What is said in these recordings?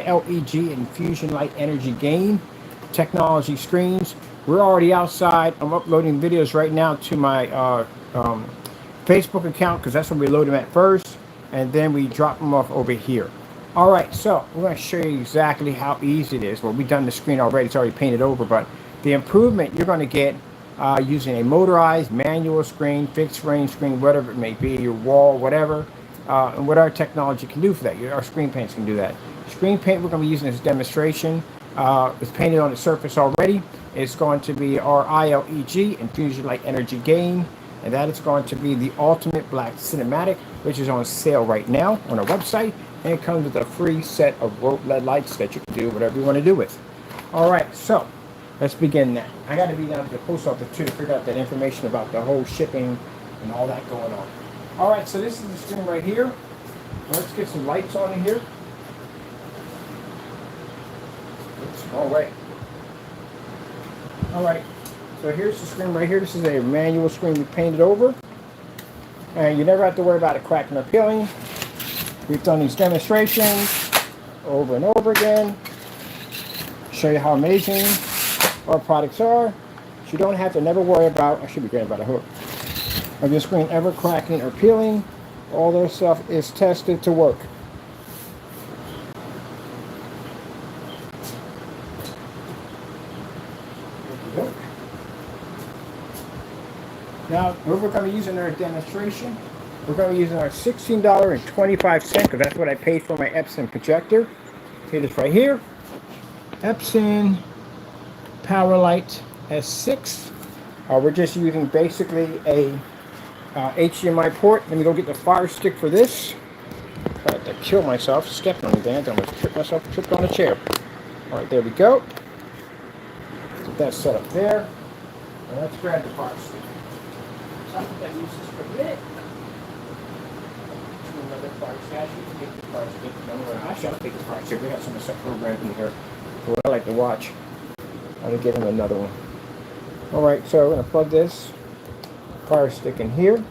ILEG infusion light energy gain technology screens. We're already outside. I'm uploading videos right now to my Facebook account because that's where we load them at first, and then we drop them off over here. All right, so we're going to show you exactly how easy it is. Well, we've done the screen already. It's already painted over, but the improvement you're going to get using a motorized manual screen, fixed range screen, whatever it may be, your wall, whatever, and what our technology can do for that. Our screen paints can do that. Screen paint we're going to be using as a demonstration. It's painted on the surface already. It's going to be our ILEG infusion light energy gain, and that is going to be the Ultimate Black Cinematic, which is on sale right now on our website, and it comes with a free set of rope LED lights that you can do whatever you want to do with. All right, so let's begin now. I got to be down to the post office too to figure out that information about the whole shipping and all that going on. All right, so this is the screen right here. Let's get some lights on in here. Oops, all right. All right, so here's the screen right here. This is a manual screen we painted over. And you never have to worry about it cracking or peeling. We've done these demonstrations over and over again. Show you how amazing our products are. So you don't have to never worry about, I should be grabbing about a hook, of your screen ever cracking or peeling. All their stuff is tested to work. Now, what we're going to be using in our demonstration, we're going to be using our $16.25, because that's what I paid for my Epson projector. See this right here. Epson Powerlight S6. We're just using basically a HDMI port. Let me go get the fire stick for this. I had to kill myself, stepping on the damn thing. I almost tripped myself, tripped on a chair. All right, there we go. Get that set up there. Now let's grab the fire stick. Something that uses for a minute. To another fire statue to get the fire stick. Actually, I'll take the fire stick. We got some stuff programmed in here for what I like to watch. I'm going to get him another one. All right, so we're going to plug this fire stick in here.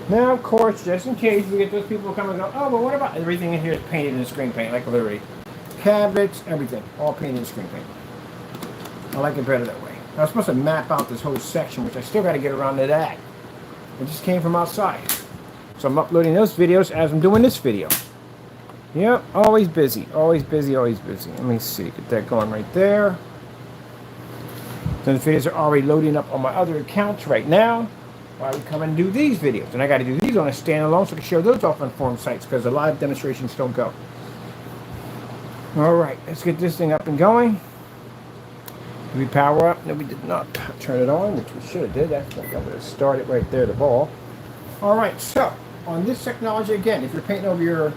Now, of course, just in case we get those people coming and go, oh, well, what about everything in here is painted in screen paint, like literally cabinets, everything, all painted in screen paint. I like it better that way. I was supposed to map out this whole section, which I still got to get around to that. It just came from outside. So I'm uploading those videos as I'm doing this video. Yep, always busy, always busy, always busy. Let me see, get that going right there. So the videos are already loading up on my other accounts right now while we come and do these videos. And I got to do these on a standalone so I can show those off on forum sites because a lot of demonstrations don't go. All right, let's get this thing up and going. Did we power up? No, we did not turn it on, which we should have did. That's like I would have started right there, the ball. All right, so on this technology, again, if you're painting over your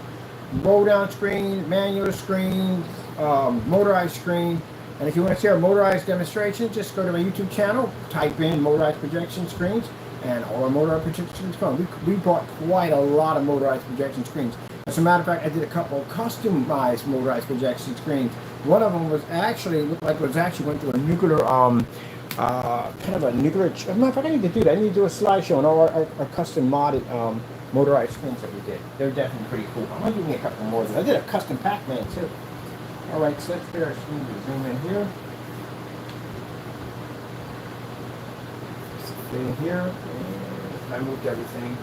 roll-down screen, manual screen, motorized screen, and if you want to see our motorized demonstration, just go to my YouTube channel, type in motorized projection screens, and all our motorized projection screens come. We bought quite a lot of motorized projection screens. As a matter of fact, I did a couple of customized motorized projection screens. One of them was actually, looked like it was actually went through a nuclear, kind of a nuclear, as a matter of fact, I need to do that. I need to do a slideshow on all our custom modded motorized screens that we did. They're definitely pretty cool. I'm going to give me a couple more. I did a custom Pac-Man too. All right, so let's get our screen to zoom in here. Stay in here. And I moved everything.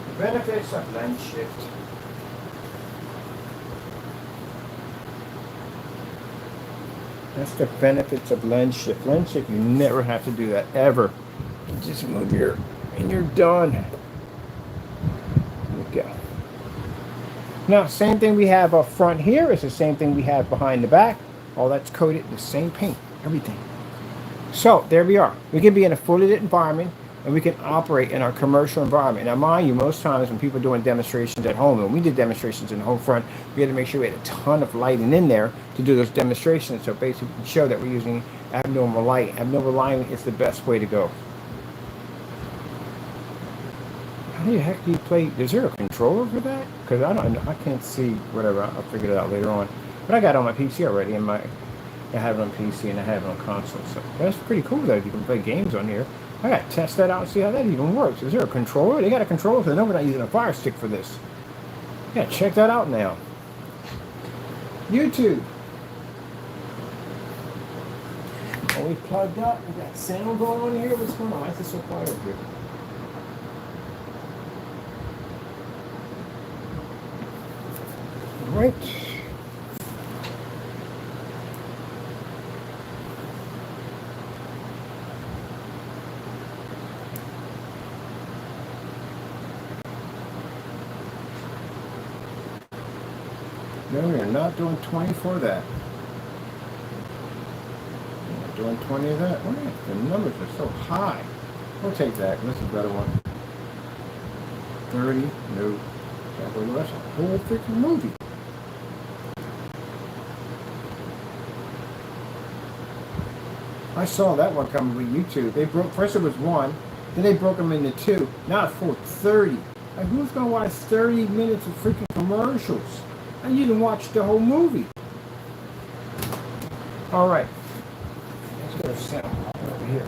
The benefits of lens shift. That's the benefits of lens shift. Lens shift, you never have to do that, ever. You just move your, and you're done. There we go. Now, same thing we have up front here is the same thing we have behind the back. All that's coated in the same paint, everything. So, there we are. We can be in a fully lit environment, and we can operate in our commercial environment. Now, mind you, most times when people are doing demonstrations at home, and we did demonstrations in the home front, we had to make sure we had a ton of lighting in there to do those demonstrations. So basically, we show that we're using abnormal light. Abnormal lighting is the best way to go. How the heck do you play? Is there a controller for that? Because I can't see whatever. I'll figure it out later on. But I got it on my PC already, and I have it on PC and I have it on console. So that's pretty cool that you can play games on here. I got to test that out and see how that even works. Is there a controller? They got a controller, because I know we're not using a Fire Stick for this. Yeah, check that out now. YouTube. Are we plugged up? We got sound going on here? What's going on? Why is it so quiet over here? All right. No, we are not doing 20 for that. We're not doing 20 of that. Why? The numbers are so high. We'll take that. That's a better one. 30. No. That's a whole freaking movie. I saw that one coming with YouTube. They broke, first it was 1, then they broke them into 2. Now it's for 30. Like, who's going to watch 30 minutes of freaking commercials? And you didn't watch the whole movie. All right. Let's go to sound over here.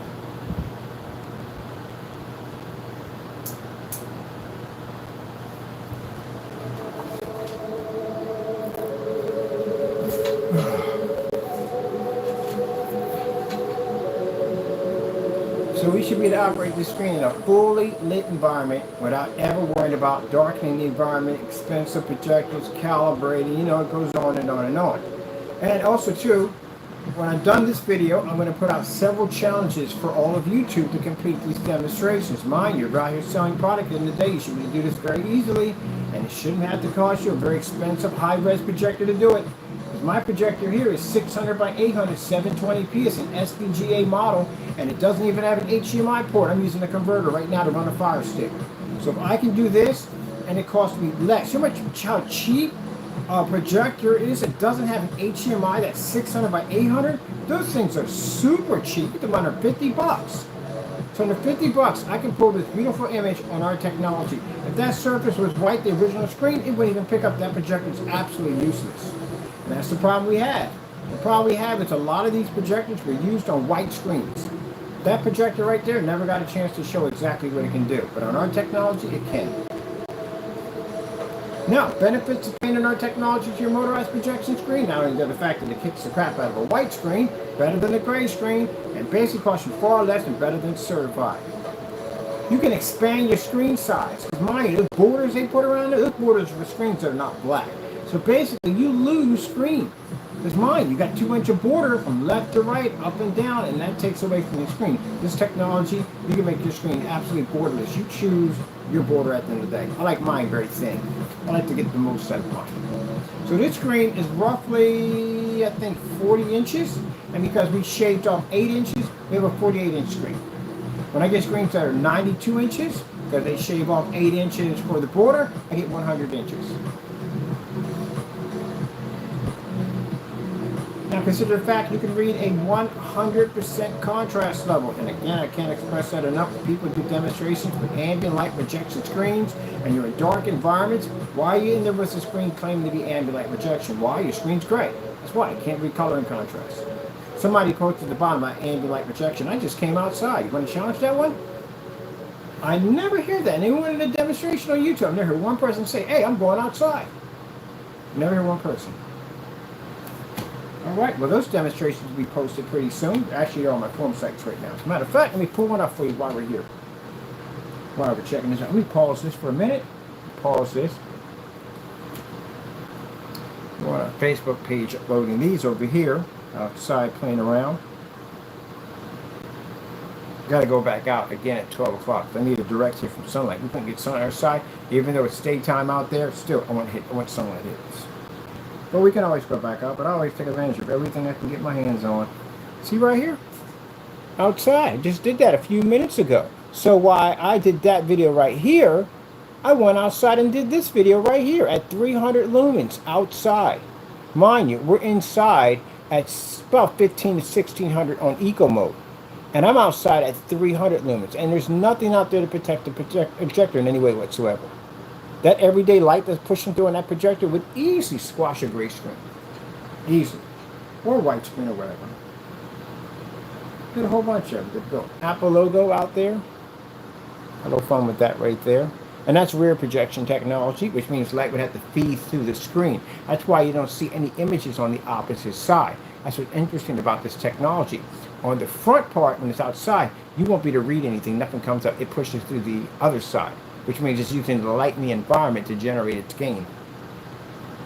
So we should be able to operate this screen in a fully lit environment without ever worrying about darkening the environment, expensive projectors, calibrating, you know, it goes on and on and on. And also too, when I'm done this video, I'm going to put out several challenges for all of YouTube to complete these demonstrations. Mind you, you're out here selling product in the day, you should be able to do this very easily, and it shouldn't have to cost you a very expensive high-res projector to do it. My projector here is 600 by 800, 720p. It's an SVGA model, and it doesn't even have an HDMI port. I'm using a converter right now to run a Fire Stick. So if I can do this, and it costs me less. You know how cheap a projector is? It doesn't have an HDMI that's 600 by 800. Those things are super cheap. They're under 50 bucks. So under 50 bucks, I can pull this beautiful image on our technology. If that surface was white, the original screen, it wouldn't even pick up. That projector. It's absolutely useless. And that's the problem we have. The problem we have is a lot of these projectors were used on white screens. That projector right there never got a chance to show exactly what it can do. But on our technology, it can. Now, benefits of painting our technology to your motorized projection screen. Not only the fact that it kicks the crap out of a white screen, better than a gray screen, and basically costs you far less and better than certified. You can expand your screen size. Because mind you, those borders they put around there, those borders for screens that are not black. So basically, you lose screen. Because mind, you got 2-inch border from left to right, up and down, and that takes away from your screen. This technology, you can make your screen absolutely borderless. You choose your border at the end of the day. I like mine very thin. I like to get the most out of mine. So this screen is roughly, I think, 40 inches. And because we shaved off 8 inches, we have a 48-inch screen. When I get screens that are 92 inches, because they shave off 8 inches for the border, I get 100 inches. Now consider the fact you can read a 100% contrast level. And again, I can't express that enough. People do demonstrations with ambient light projection screens, and you're in dark environments. Why are you in there with the screen claiming to be ambient light projection? Why? Your screen's gray. That's why. You can't read color and contrast. Somebody quotes at the bottom about ambient light projection. I just came outside. You want to challenge that one? I never hear that. Anyone in a demonstration on YouTube, I've never heard one person say, hey, I'm going outside. Never hear one person. All right, well, those demonstrations will be posted pretty soon. Actually, they're on my forum sites right now. As a matter of fact, let me pull one up for you while we're here. While we're checking this out. Let me pause this for a minute. Pause this. We're on a Facebook page uploading these over here. Outside playing around. Got to go back out again at 12 o'clock. I need a direct hit from sunlight. We couldn't get sun outside. Even though it's daytime out there, still, I want sunlight hits. But we can always go back out, but I always take advantage of everything I can get my hands on. See right here? Outside. I just did that a few minutes ago. So while I did that video right here, I went outside and did this video right here at 300 lumens outside. Mind you, we're inside at about 15 to 1600 on eco mode. And I'm outside at 300 lumens. And there's nothing out there to protect the projector in any way whatsoever. That everyday light that's pushing through on that projector would easily squash a gray screen. Easily. Or a white screen or whatever. There's a whole bunch of them. The Apple logo out there. A little fun with that right there. And that's rear projection technology, which means light would have to feed through the screen. That's why you don't see any images on the opposite side. That's what's interesting about this technology. On the front part, when it's outside, you won't be able to read anything. Nothing comes up. It pushes through the other side, which means it's using the light in the environment to generate its gain.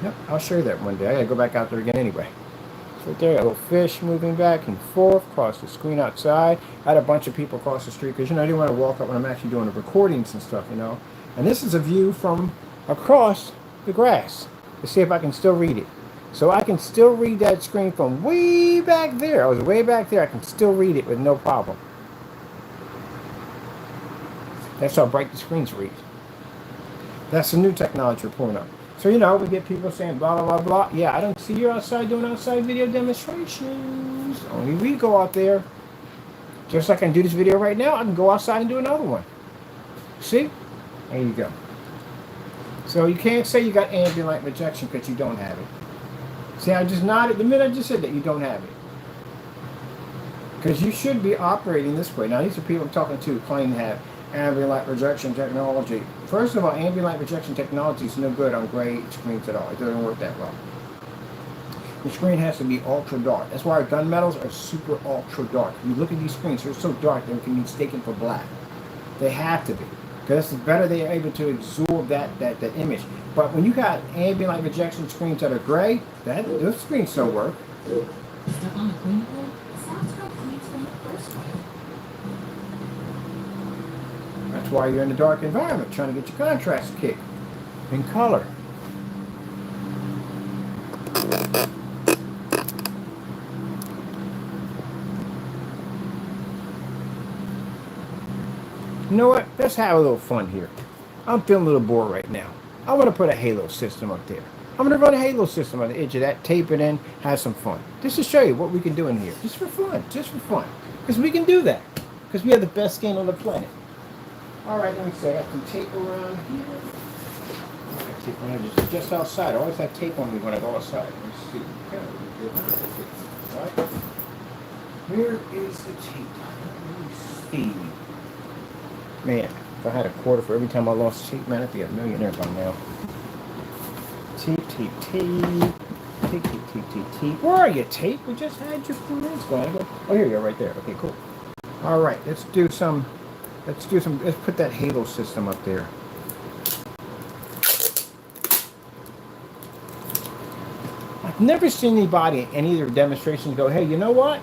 Yep, I'll show you that one day. I gotta go back out there again anyway. So right there, a little fish moving back and forth across the screen outside. I had a bunch of people across the street because, I didn't want to walk up when I'm actually doing the recordings and stuff, And this is a view from across the grass to see if I can still read it. So I can still read that screen from way back there. I was way back there. I can still read it with no problem. That's how bright the screens read. That's the new technology we're pulling up. So, we get people saying blah, blah, blah, blah. Yeah, I don't see you outside doing outside video demonstrations. Only we go out there. Just like I can do this video right now, I can go outside and do another one. See? There you go. So you can't say you got ambient light projection because you don't have it. See, I just nodded the minute I just said that you don't have it. Because you should be operating this way. Now, these are people I'm talking to who claim to have ambient light projection technology. First of all, ambient light projection technology is no good on gray screens at all. It doesn't work that well. The screen has to be ultra dark. That's why our gunmetals are super ultra dark. You look at these screens, they're so dark they can be mistaken for black. They have to be. Because it's better they are able to absorb that image. But when you got ambient light projection screens that are gray, those screens still work. Step on the clean board? Sounds complete from the first one. That's why you're in the dark environment, trying to get your contrast kick in color. You know what? Let's have a little fun here. I'm feeling a little bored right now. I want to put a halo system up there. I'm going to run a halo system on the edge of that, tape it in, have some fun. Just to show you what we can do in here. Just for fun. Just for fun. Because we can do that. Because we have the best game on the planet. Alright, let me see. I got some tape around here. I got tape around just outside. I always have tape on me when I go outside. Let me see. Right? Where is the tape? Let me see. Man, if I had a quarter for every time I lost tape, man, I'd be a millionaire by now. Tape, tape, tape. Tape, tape, tape, tape, tape. Where are you, tape? We just had your 4 minutes going. Oh, here you are, right there. Okay, cool. Alright, let's put that halo system up there. I've never seen anybody in any of their demonstrations go, hey, you know what?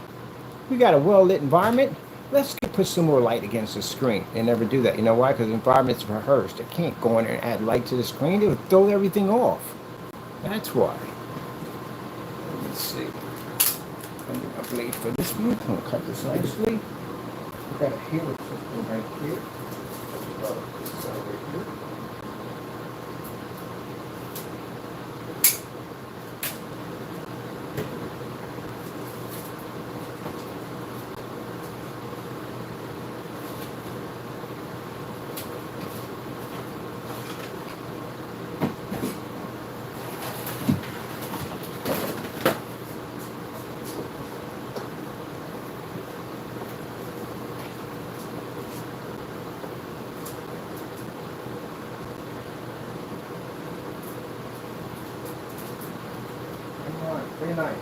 We got a well-lit environment. Let's put some more light against the screen. They never do that. You know why? Because the environment's rehearsed. They can't go in there and add light to the screen. They would throw everything off. That's why. Let me see. I need a blade for this one. I'm going to cut this nicely. We've got a halo system right here. This side right here. Very nice.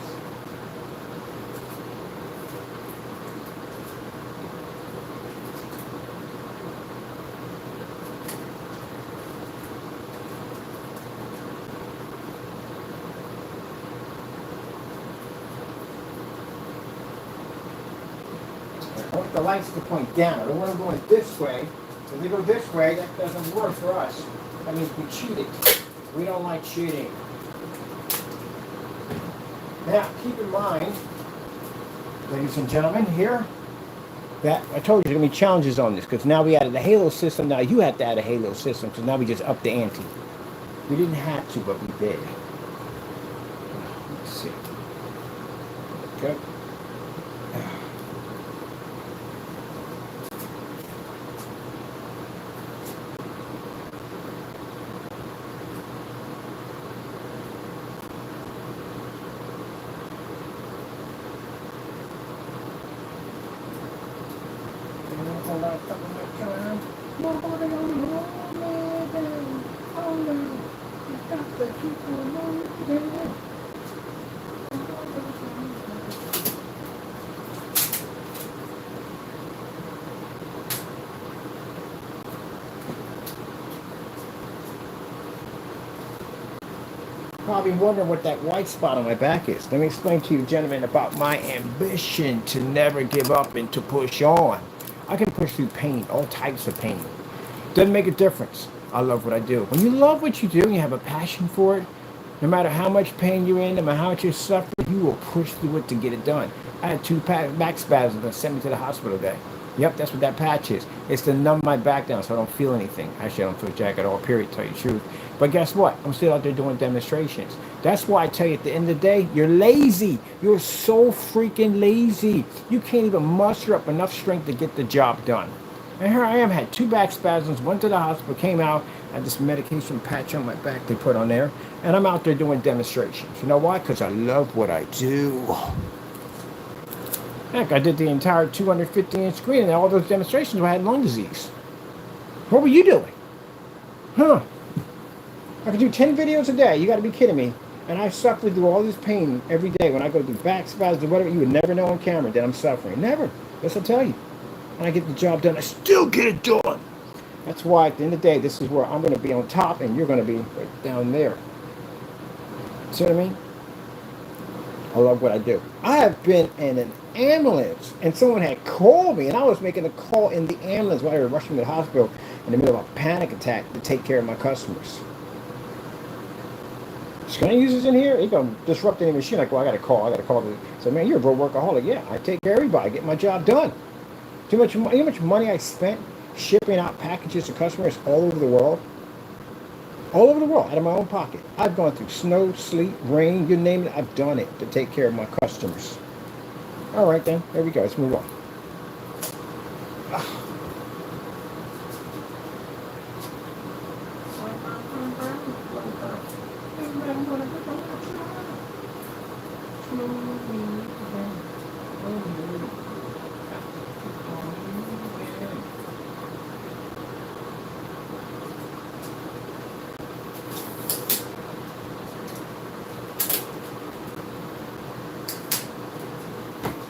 I want the lights to point down. I don't want them going this way. If they go this way, that doesn't work for us. That means we cheated. We don't like cheating. Now, keep in mind, ladies and gentlemen, here, that I told you there's going to be challenges on this, because now we added the halo system. Now you have to add a halo system, because now we just upped the ante. We didn't have to, but we did. Let's see. Okay. Probably wondering what that white spot on my back is. Let me explain to you, gentlemen, about my ambition to never give up and to push on. I can push through pain, all types of pain. Doesn't make a difference. I love what I do. When you love what you do and you have a passion for it, no matter how much pain you're in, no matter how much you suffer, you will push through it to get it done. I had 2 back spasms that sent me to the hospital today. Yep, that's what that patch is. It's to numb my back down so I don't feel anything. Actually, I don't feel jack at all, period, to tell you the truth. But guess what? I'm still out there doing demonstrations. That's why I tell you at the end of the day, you're lazy. You're so freaking lazy. You can't even muster up enough strength to get the job done. And here I am, had 2 back spasms, went to the hospital, came out, had this medication patch on my back they put on there, and I'm out there doing demonstrations. You know why? Because I love what I do. Heck, I did the entire 250-inch screen, and all those demonstrations I had lung disease. What were you doing? Huh? I could do 10 videos a day. You got to be kidding me. And I suffer through all this pain every day when I go through back spasms or whatever. You would never know on camera that I'm suffering. Never. Yes, I'll tell you. When I get the job done, I still get it done. That's why at the end of the day, this is where I'm going to be on top and you're going to be right down there. See what I mean? I love what I do. I have been in an ambulance and someone had called me and I was making a call in the ambulance while they were rushing me to the hospital in the middle of a panic attack to take care of my customers. Can I use this in here? It's going to disrupt any machine. Like, well, I got to call. So, man, you're a bro workaholic. Yeah, I take care of everybody. Get my job done. Too much. You know how much money I spent shipping out packages to customers all over the world? All over the world, out of my own pocket. I've gone through snow, sleet, rain, you name it. I've done it to take care of my customers. All right, then. There we go. Let's move on.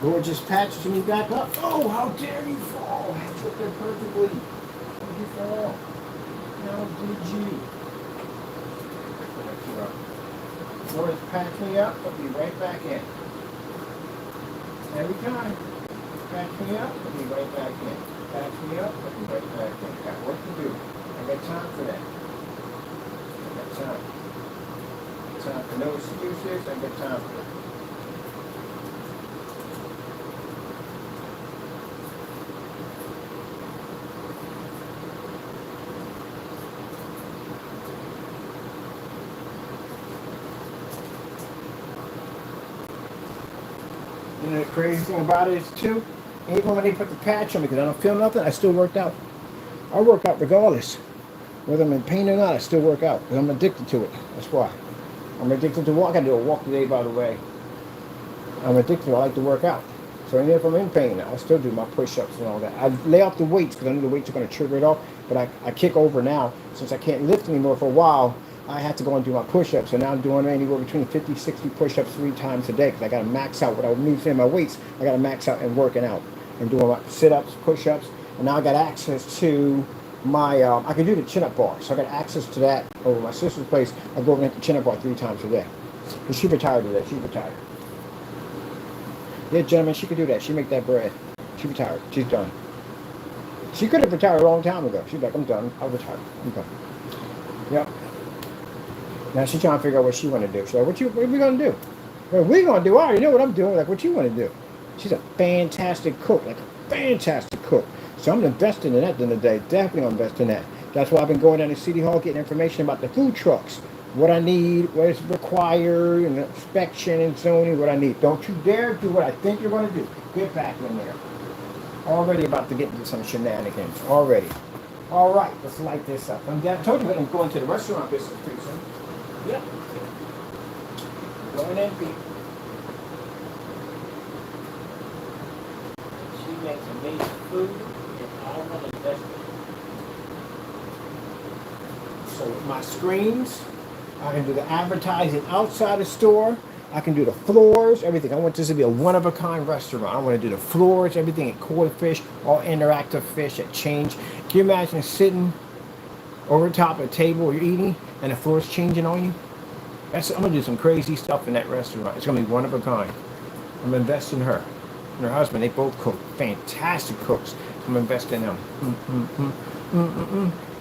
Gorgeous patch to me back up. Oh, how dare you fall? I took it perfectly. How did you fall? How did you? Lord, patch me up. I'll be right back in. Every time. Patch me up. I'll be right back in. Patch me up. I'll be right back in. Got work to do. I got time for that. I got time. Time for no excuses. I got time for it. And the crazy thing about it is, too, even when they put the patch on me, because I don't feel nothing, I still worked out. I work out regardless. Whether I'm in pain or not, I still work out. Because I'm addicted to it. That's why. I'm addicted to walk. I do a walk today, by the way. I'm addicted. I like to work out. So even if I'm in pain, I'll still do my push-ups and all that. I lay off the weights because I know the weights are going to trigger it off. But I kick over now. Since I can't lift anymore for a while, I had to go and do my push-ups. So now I'm doing anywhere between 50, 60 push-ups 3 times a day because I got to max out what I would need to in my weights. I got to max out and working out and doing my sit-ups, push-ups. And now I got access to my, I can do the chin-up bar. So I got access to that over my sister's place. I go over and hit the chin-up bar 3 times a day. And she retired today. She retired. Yeah, gentlemen, she could do that. She make that bread. She retired. She's done. She could have retired a long time ago. She's like, I'm done. I'll retire. I'm done. Yep. Now she's trying to figure out what she want to do. She's like, what are we going to do? What we going to do? I already know what I'm doing. Like, what you want to do? She's a fantastic cook. Like, a fantastic cook. So I'm investing in that at the end of the day. Definitely I'm investing in that. That's why I've been going down to City Hall getting information about the food trucks. What I need, what is required, and inspection and zoning, what I need. Don't you dare do what I think you're going to do. Get back in there. Already about to get into some shenanigans. Already. All right, let's light this up. I told you I'm going to the restaurant business pretty soon. Yep. Going in deep. She makes amazing food, and I want to invest in it. So with my screens, I can do the advertising outside the store. I can do the floors, everything. I want this to be a one-of-a-kind restaurant. I want to do the floors, everything at quarter fish, all interactive fish that change. Can you imagine sitting over the top of a table where you're eating and the floor's changing on you? I'm going to do some crazy stuff in that restaurant. It's going to be one of a kind. I'm investing in her and her husband. They both cook. Fantastic cooks. I'm investing in them.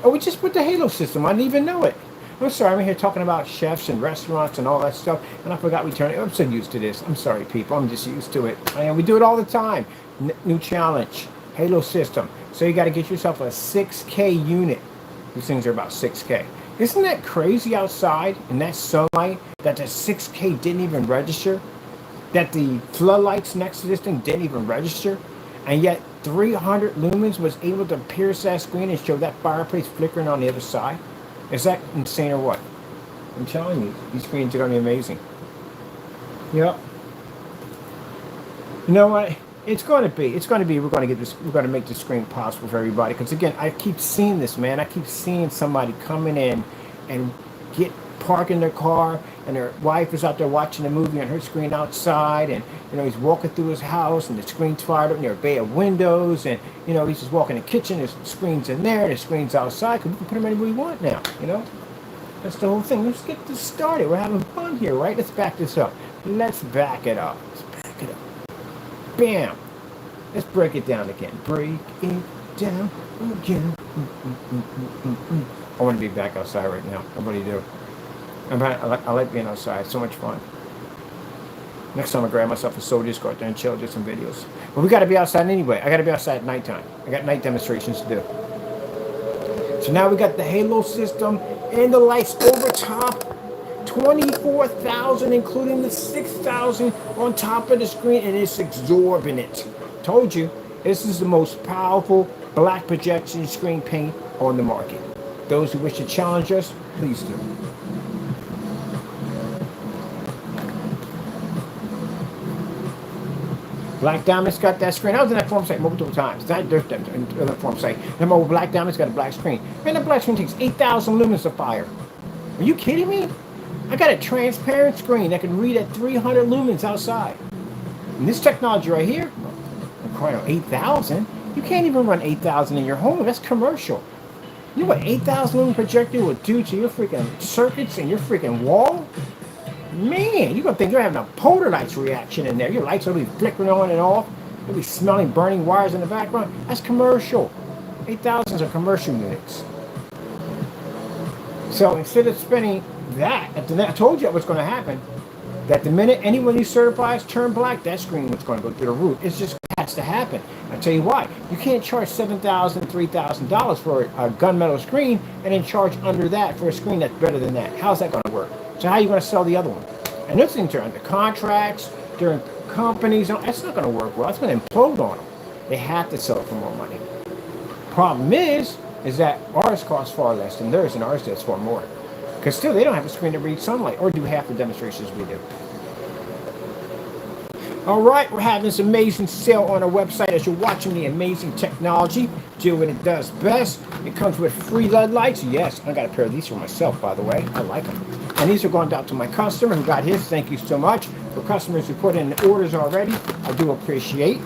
Oh, we just put the Halo system. I didn't even know it. I'm sorry. I'm here talking about chefs and restaurants and all that stuff, and I forgot we turned it. I'm so used to this. I'm sorry, people. I'm just used to it. And we do it all the time. New challenge. Halo system. So you got to get yourself a 6K unit. These things are about 6K. Isn't that crazy outside in that sunlight that the 6K didn't even register? That the floodlights next to this thing didn't even register? And yet 300 lumens was able to pierce that screen and show that fireplace flickering on the other side? Is that insane or what? I'm telling you, these screens are going to be amazing. Yep. You know what? It's going to be. We're going to make this screen possible for everybody. Because again, I keep seeing this, man. I keep seeing somebody coming in and parking their car, and their wife is out there watching a movie on her screen outside, and he's walking through his house, and the screen's fired up, and there are a bay of windows, and he's just walking in the kitchen. There's screens in there, there's screens outside, because we can put them anywhere we want now. That's the whole thing. Let's get this started. We're having fun here, right? Let's back this up. Let's back it up. Bam. Let's break it down again. Break it down again. I want to be back outside right now. I really do. I like being outside. It's so much fun. Next time I grab myself a soda, just go out there and chill, do some videos. But we got to be outside anyway. I got to be outside at nighttime. I got night demonstrations to do. So now we got the Halo system and the lights over top. 24,000, including the 6,000 on top of the screen, and it's exorbitant. Told you, this is the most powerful black projection screen paint on the market. Those who wish to challenge us, please do. Black Diamond's got that screen. I was in that forum site multiple times. Not just the forum site. Remember, Black Diamond's got a black screen. Man, that black screen takes 8,000 lumens of fire. Are you kidding me? I got a transparent screen that can read at 300 lumens outside. And this technology right here, incredible, 8,000? You can't even run 8,000 in your home. That's commercial. You know what 8,000 lumen projector will do to your freaking circuits and your freaking wall? Man, you're going to think you're having a poltergeist reaction in there. Your lights will be flickering on and off. You'll be smelling burning wires in the background. That's commercial. 8,000 are commercial units. So instead of spending that, I told you what's going to happen. That the minute anyone who certifies turn black, that screen was going to go through the roof. It just has to happen. I'll tell you why. You can't charge $7,000, $3,000 for a gunmetal screen and then charge under that for a screen that's better than that. How's that going to work? So how are you going to sell the other one? And this thing under contracts, during companies, that's not going to work well. It's going to implode on them. They have to sell it for more money. Problem is that ours costs far less than theirs, and ours does far more. Because still, they don't have a screen to read sunlight or do half the demonstrations we do. All right, we're having this amazing sale on our website as you're watching the amazing technology. Do what it does best. It comes with free LED lights. Yes, I got a pair of these for myself, by the way. I like them. And these are going out to my customer who got his. Thank you so much. For customers who put in orders already, I do appreciate.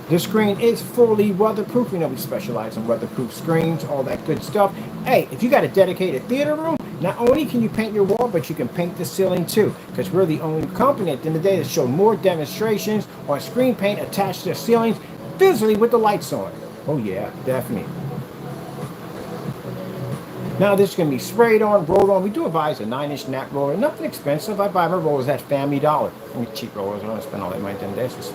This screen is fully weatherproof. We specialize in weatherproof screens, all that good stuff. Hey, if you got a dedicated theater room, not only can you paint your wall, but you can paint the ceiling too. Because we're the only company at the end of the day that show more demonstrations on screen paint attached to ceilings visually with the lights on. Oh yeah, definitely. Now this is going to be sprayed on, rolled on. We do advise a 9-inch nap roller. Nothing expensive. I buy my rollers at Family Dollar. I mean, cheap rollers. I don't spend all that money on this. It's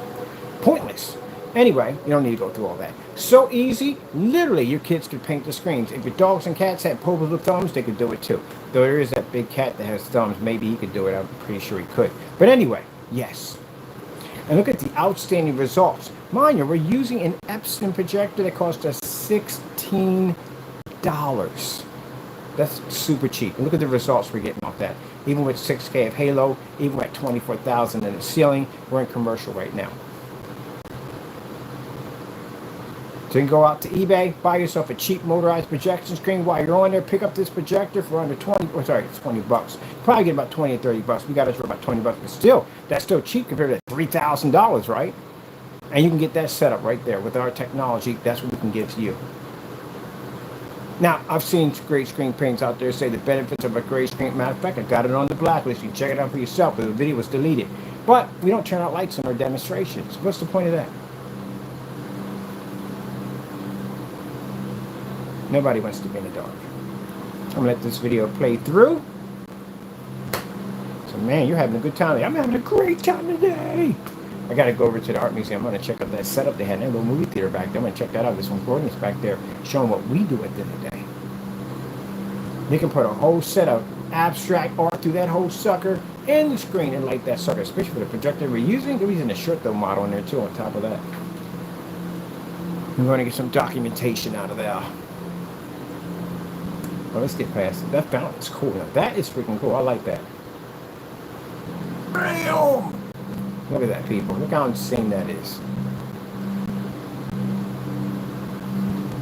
pointless. Anyway, you don't need to go through all that. So easy, literally your kids could paint the screens. If your dogs and cats had pupils with thumbs, they could do it too. Though there is that big cat that has thumbs, maybe he could do it. I'm pretty sure he could. But anyway, yes. And look at the outstanding results. Mind you, we're using an Epson projector that cost us $16. That's super cheap. And look at the results we're getting off that. Even with 6K of Halo, even at 24,000 in the ceiling, we're in commercial right now. So you can go out to eBay, buy yourself a cheap motorized projection screen. While you're on there, pick up this projector for under 20, or sorry, it's 20 bucks. Probably get about 20 or 30 bucks. We got it for about 20 bucks, but still, that's still cheap compared to $3,000, right? And you can get that set up right there with our technology. That's what we can give to you. Now, I've seen great screen paintings out there say the benefits of a gray screen. Matter of fact, I got it on the blacklist. You can check it out for yourself, because the video was deleted. But we don't turn out lights in our demonstrations. What's the point of that? Nobody wants to be in the dark. I'm going to let this video play through. So, man, you're having a good time. I'm having a great time today. I got to go over to the art museum. I'm going to check out that setup they had in that little movie theater back there. I'm going to check that out. There's some Gordon's back there showing what we do at the end of the day. You can put a whole set of abstract art through that whole sucker in the screen and light that sucker, especially for the projector we're using. We're using a short though model in there too on top of that. We're going to get some documentation out of there. Well, let's get past it. That fountain is cool. Now, that is freaking cool. I like that. Bam! Look at that, people. Look how insane that is.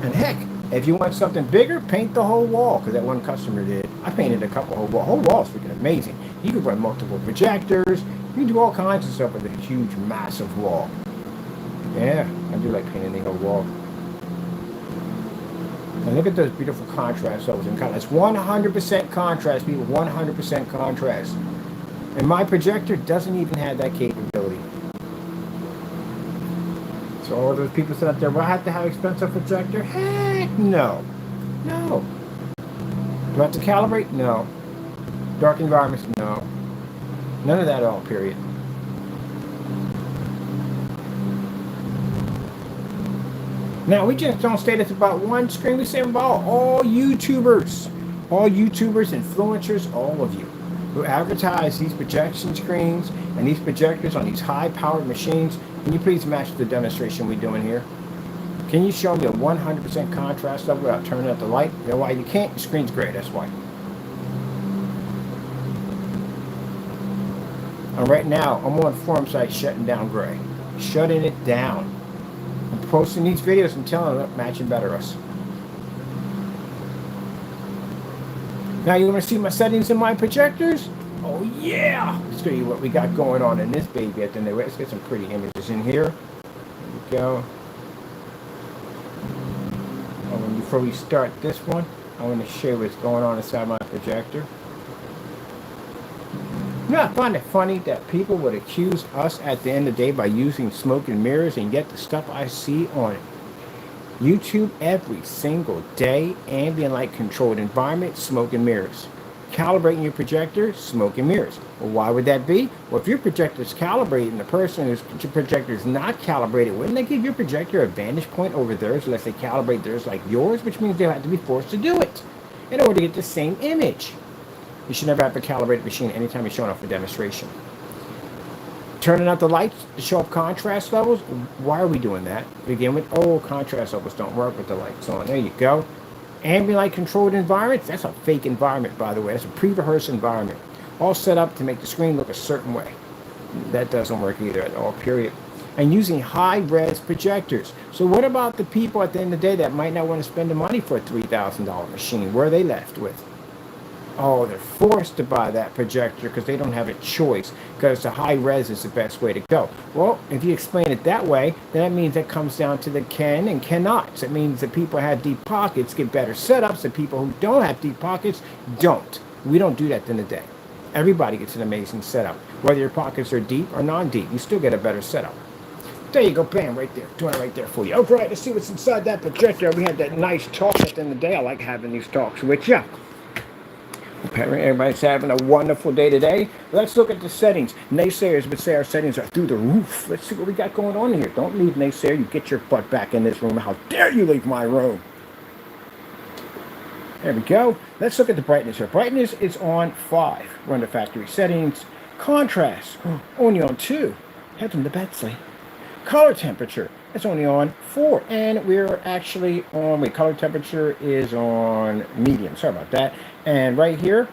And heck, if you want something bigger, paint the whole wall, because that one customer did. I painted a couple whole wall. Whole wall is freaking amazing. You can run multiple projectors. You can do all kinds of stuff with a huge, massive wall. Yeah, I do like painting the whole wall. And look at those beautiful contrast levels and colors. 100% contrast, people. 100% contrast. And my projector doesn't even have that capability. So all those people sit up there, well, I have to have an expensive projector? Heck no. No. Do I have to calibrate? No. Dark environments? No. None of that at all, period. Now, we just don't say this about one screen. We say about all YouTubers. All YouTubers, influencers, all of you who advertise these projection screens and these projectors on these high-powered machines. Can you please match the demonstration we're doing here? Can you show me a 100% contrast level without turning out the light? You know why you can't? The screen's gray, that's why. And right now, I'm on forum site shutting down gray. Shutting it down. I'm posting these videos and telling them, matching better us. Now you want to see my settings in my projectors? Oh yeah! Let's show you what we got going on in this baby at the end. Let's get some pretty images in here. There we go. And before we start this one, I want to show you what's going on inside my projector. You know, I find it funny that people would accuse us at the end of the day by using smoke and mirrors, and yet the stuff I see on YouTube every single day, ambient light controlled environment, smoke and mirrors. Calibrating your projector, smoke and mirrors. Well, why would that be? Well, if your projector is calibrated and the person whose projector is not calibrated, wouldn't they give your projector a vantage point over theirs unless they calibrate theirs like yours, which means they'll have to be forced to do it in order to get the same image. You should never have to calibrate a machine anytime you're showing off a demonstration. Turning out the lights to show up contrast levels. Why are we doing that? Begin with, contrast levels don't work with the lights on. There you go. Ambient light controlled environments. That's a fake environment, by the way. That's a pre-rehearsed environment. All set up to make the screen look a certain way. That doesn't work either at all, period. And using high-res projectors. So what about the people at the end of the day that might not want to spend the money for a $3,000 machine? Where are they left with? Oh, they're forced to buy that projector because they don't have a choice, because the high res is the best way to go. Well, if you explain it that way, then that means it comes down to the can and cannots. It means that people who have deep pockets get better setups, and people who don't have deep pockets don't. We don't do that at the end of the day. Everybody gets an amazing setup. Whether your pockets are deep or non-deep, you still get a better setup. There you go, bam, right there. Doing it right there for you. All right, let's see what's inside that projector. We had that nice talk at the end of the day. I like having these talks with you. Everybody's having a wonderful day today. Let's look at the settings. Naysayers would say our settings are through the roof. Let's see what we got going on here. Don't leave, naysayer. You get your butt back in this room. How dare you leave my room? There we go. Let's look at the brightness here. Brightness is on 5. We're under factory settings. Contrast, only on 2. Heaven to Betsy. Color temperature, it's only on 4. And we're actually on, color temperature is on medium. Sorry about that. And right here,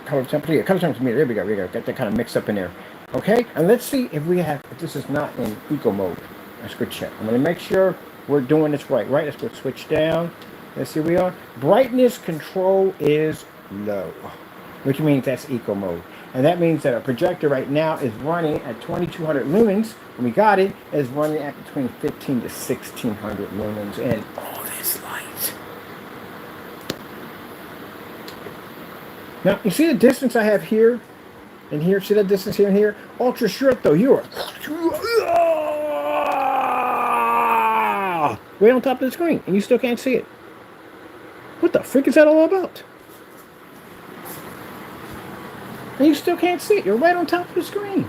color temperature, there we go. Got that kind of mixed up in there. Okay, and let's see if this is not in eco mode. Let's go check. I'm going to make sure we're doing this right. Let's go switch down. Let's see, we are. Brightness control is low, which means that's eco mode. And that means that our projector right now is running at 2200 lumens. When we got it, is running at between 15 to 1600 lumens. And all this light. Now, you see the distance I have here and here? See that distance here and here? Ultra short, though. You are way on top of the screen, and you still can't see it. What the frick is that all about? And you still can't see it. You're right on top of the screen.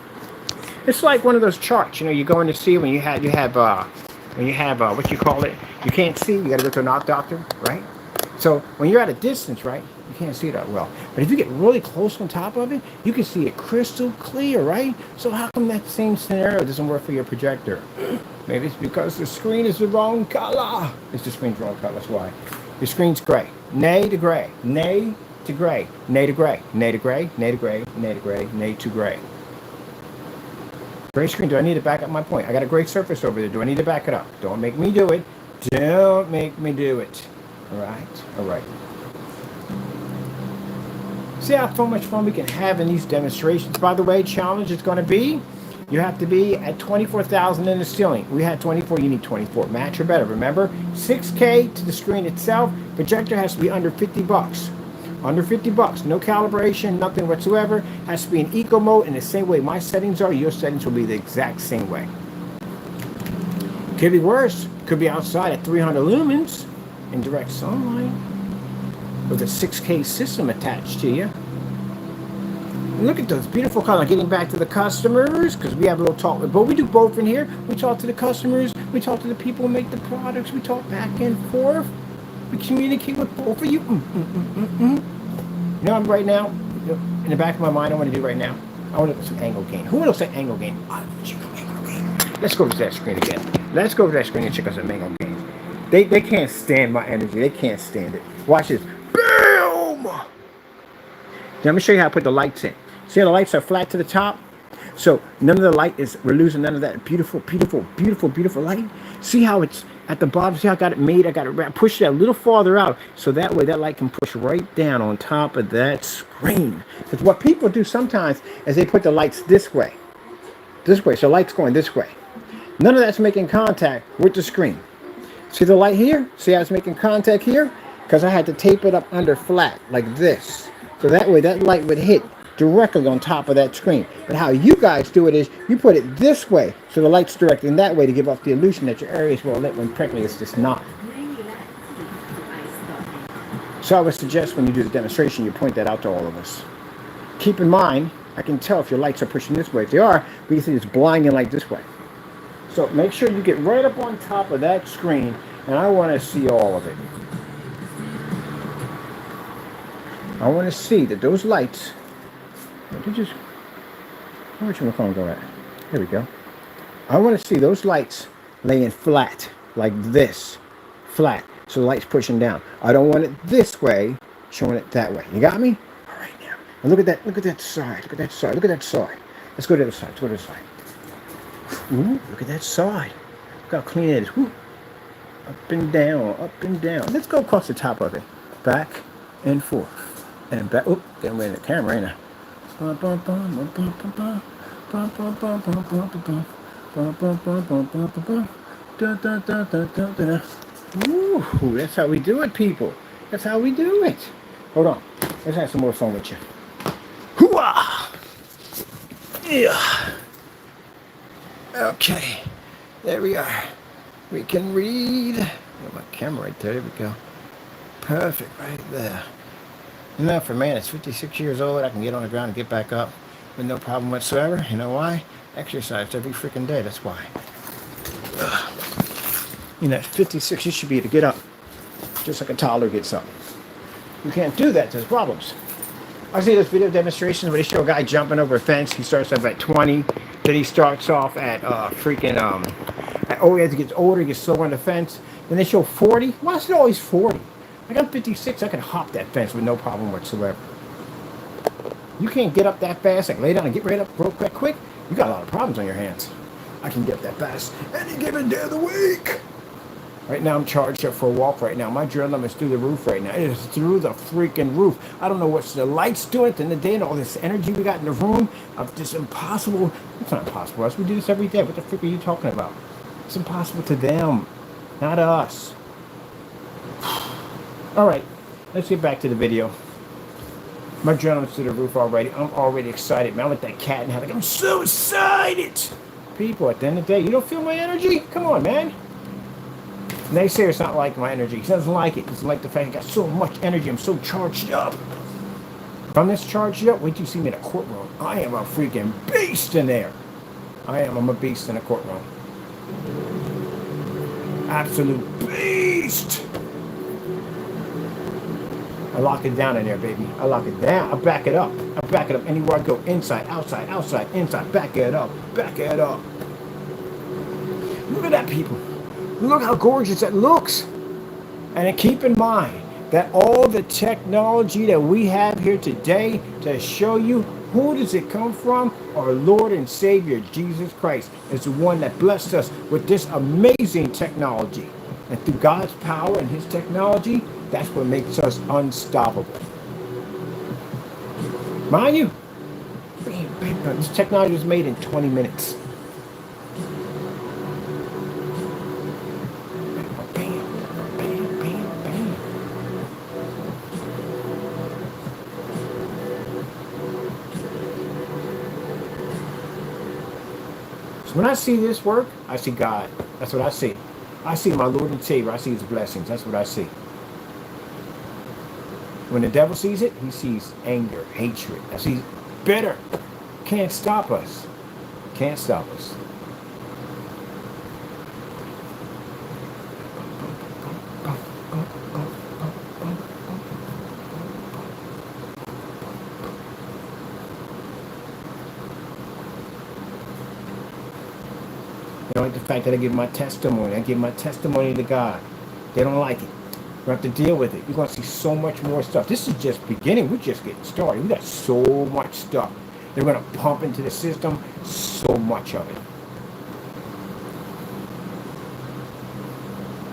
It's like one of those charts, you know, you go in to see when you have what you call it, you can't see, you got to go to an eye doctor, right? So when you're at a distance, right, you can't see that well. But if you get really close on top of it, you can see it crystal clear, right? So how come that same scenario doesn't work for your projector? Maybe it's because the screen is the wrong color. It's the screen's wrong color, that's why. Your screen's gray. Nay to gray. Nay to gray. Nay to gray. Nay to gray. Nay to gray. Nay to gray. Nay to gray. Gray screen. Do I need to back up my point? I got a gray surface over there. Do I need to back it up? Don't make me do it. Don't make me do it. All right? All right. See how much fun we can have in these demonstrations. By the way, challenge is going to be, you have to be at 24,000 in the ceiling. We had 24, you need 24. Match or better. Remember, 6K to the screen itself. Projector has to be under 50 bucks. Under 50 bucks. No calibration, nothing whatsoever. Has to be in eco mode in the same way my settings are. Your settings will be the exact same way. Could be worse. Could be outside at 300 lumens in direct sunlight with a 6K system attached to you. Look at those beautiful colors. Getting back to the customers, because we have a little talk, but we do both in here. We talk to the customers, we talk to the people who make the products, we talk back and forth. We communicate with both of you. You know, I'm right now, in the back of my mind, I want to do right now, I want to do some angle gain. Who wants to say angle gain? I want you to angle gain. Let's go to that screen again. Let's go to that screen and check out some angle gain. They can't stand my energy. They can't stand it. Watch this. Boom! Now, let me show you how to put the lights in. See how the lights are flat to the top? So none of the light is, we're losing none of that beautiful, beautiful, beautiful, beautiful light. See how it's at the bottom? See how I got it made? I got it pushed it a little farther out. So that way that light can push right down on top of that screen. Because what people do sometimes is they put the lights this way. This way. So light's going this way. None of that's making contact with the screen. See the light here? See how it's making contact here? Because I had to tape it up under flat like this. So that way that light would hit directly on top of that screen. But how you guys do it is you put it this way so the light's directing that way to give off the illusion that your area is well lit when practically it's just not. So I would suggest when you do the demonstration you point that out to all of us. Keep in mind, I can tell if your lights are pushing this way. If they are, we can see it's blinding light this way. So make sure you get right up on top of that screen, and I want to see all of it. I want to see that those lights, where's my phone go at? There we go. I want to see those lights laying flat, like this, flat, so the light's pushing down. I don't want it this way, showing it that way. You got me? All right, now. And look at that side, look at that side, look at that side. Let's go to the other side, let's go to the side. Ooh, look at that side. Look how clean it is. Ooh. Up and down, up and down. Let's go across the top of it. Back and forth. And back. Oop, getting away in the camera, ain't I? Ooh, that's how we do it, people. That's how we do it. Hold on. Let's have some more fun with you. Hoo-ah! Yeah. Okay. There we are. We can read. Got my camera right there. There we go. Perfect right there. You know, for a man that's 56 years old, I can get on the ground and get back up with no problem whatsoever. You know why? Exercise every freaking day. That's why. You know, at 56, you should be able to get up just like a toddler gets up. You can't do that. There's problems. I see those video demonstrations where they show a guy jumping over a fence. He starts off at 20. Then he starts off at as he gets older, he gets slower on the fence. Then they show 40. Why is it always 40? Like I'm 56, I can hop that fence with no problem whatsoever. You can't get up that fast, like lay down and get right up real quick. You got a lot of problems on your hands. I can get up that fast any given day of the week. Right now I'm charged up for a walk right now. My adrenaline is through the roof right now. It is through the freaking roof. I don't know what's the lights doing at the end of the day and all this energy we got in the room of this impossible. It's not impossible us. We do this every day. What the frick are you talking about? It's impossible to them, not us. All right, let's get back to the video. My adrenaline's through the roof already. I'm already excited, man. I'm with that cat and hat. Like, I'm so excited. People, at the end of the day, you don't feel my energy? Come on, man. Naysayer's not like my energy. He doesn't like it. He doesn't like the fact I got so much energy. I'm so charged up. If I'm this charged up, wait till you see me in a courtroom. I am a freaking beast in there. I am. I'm a beast in a courtroom. Absolute beast. I lock it down in there, baby. I lock it down. I back it up. I back it up anywhere I go. Inside, outside, outside, inside. Back it up. Back it up. Look at that, people. Look how gorgeous that looks. And then keep in mind that all the technology that we have here today to show you who does it come from? Our Lord and Savior, Jesus Christ, is the one that blessed us with this amazing technology. And through God's power and his technology, that's what makes us unstoppable. Mind you, this technology was made in 20 minutes. When I see this work, I see God. That's what I see. I see my Lord and Savior. I see his blessings. That's what I see. When the devil sees it, he sees anger, hatred. I see bitter. Can't stop us. Can't stop us. They don't like the fact that I give my testimony. I give my testimony to God. They don't like it. We have to deal with it. You're going to see so much more stuff. This is just beginning. We're just getting started. We got so much stuff. They're going to pump into the system so much of it.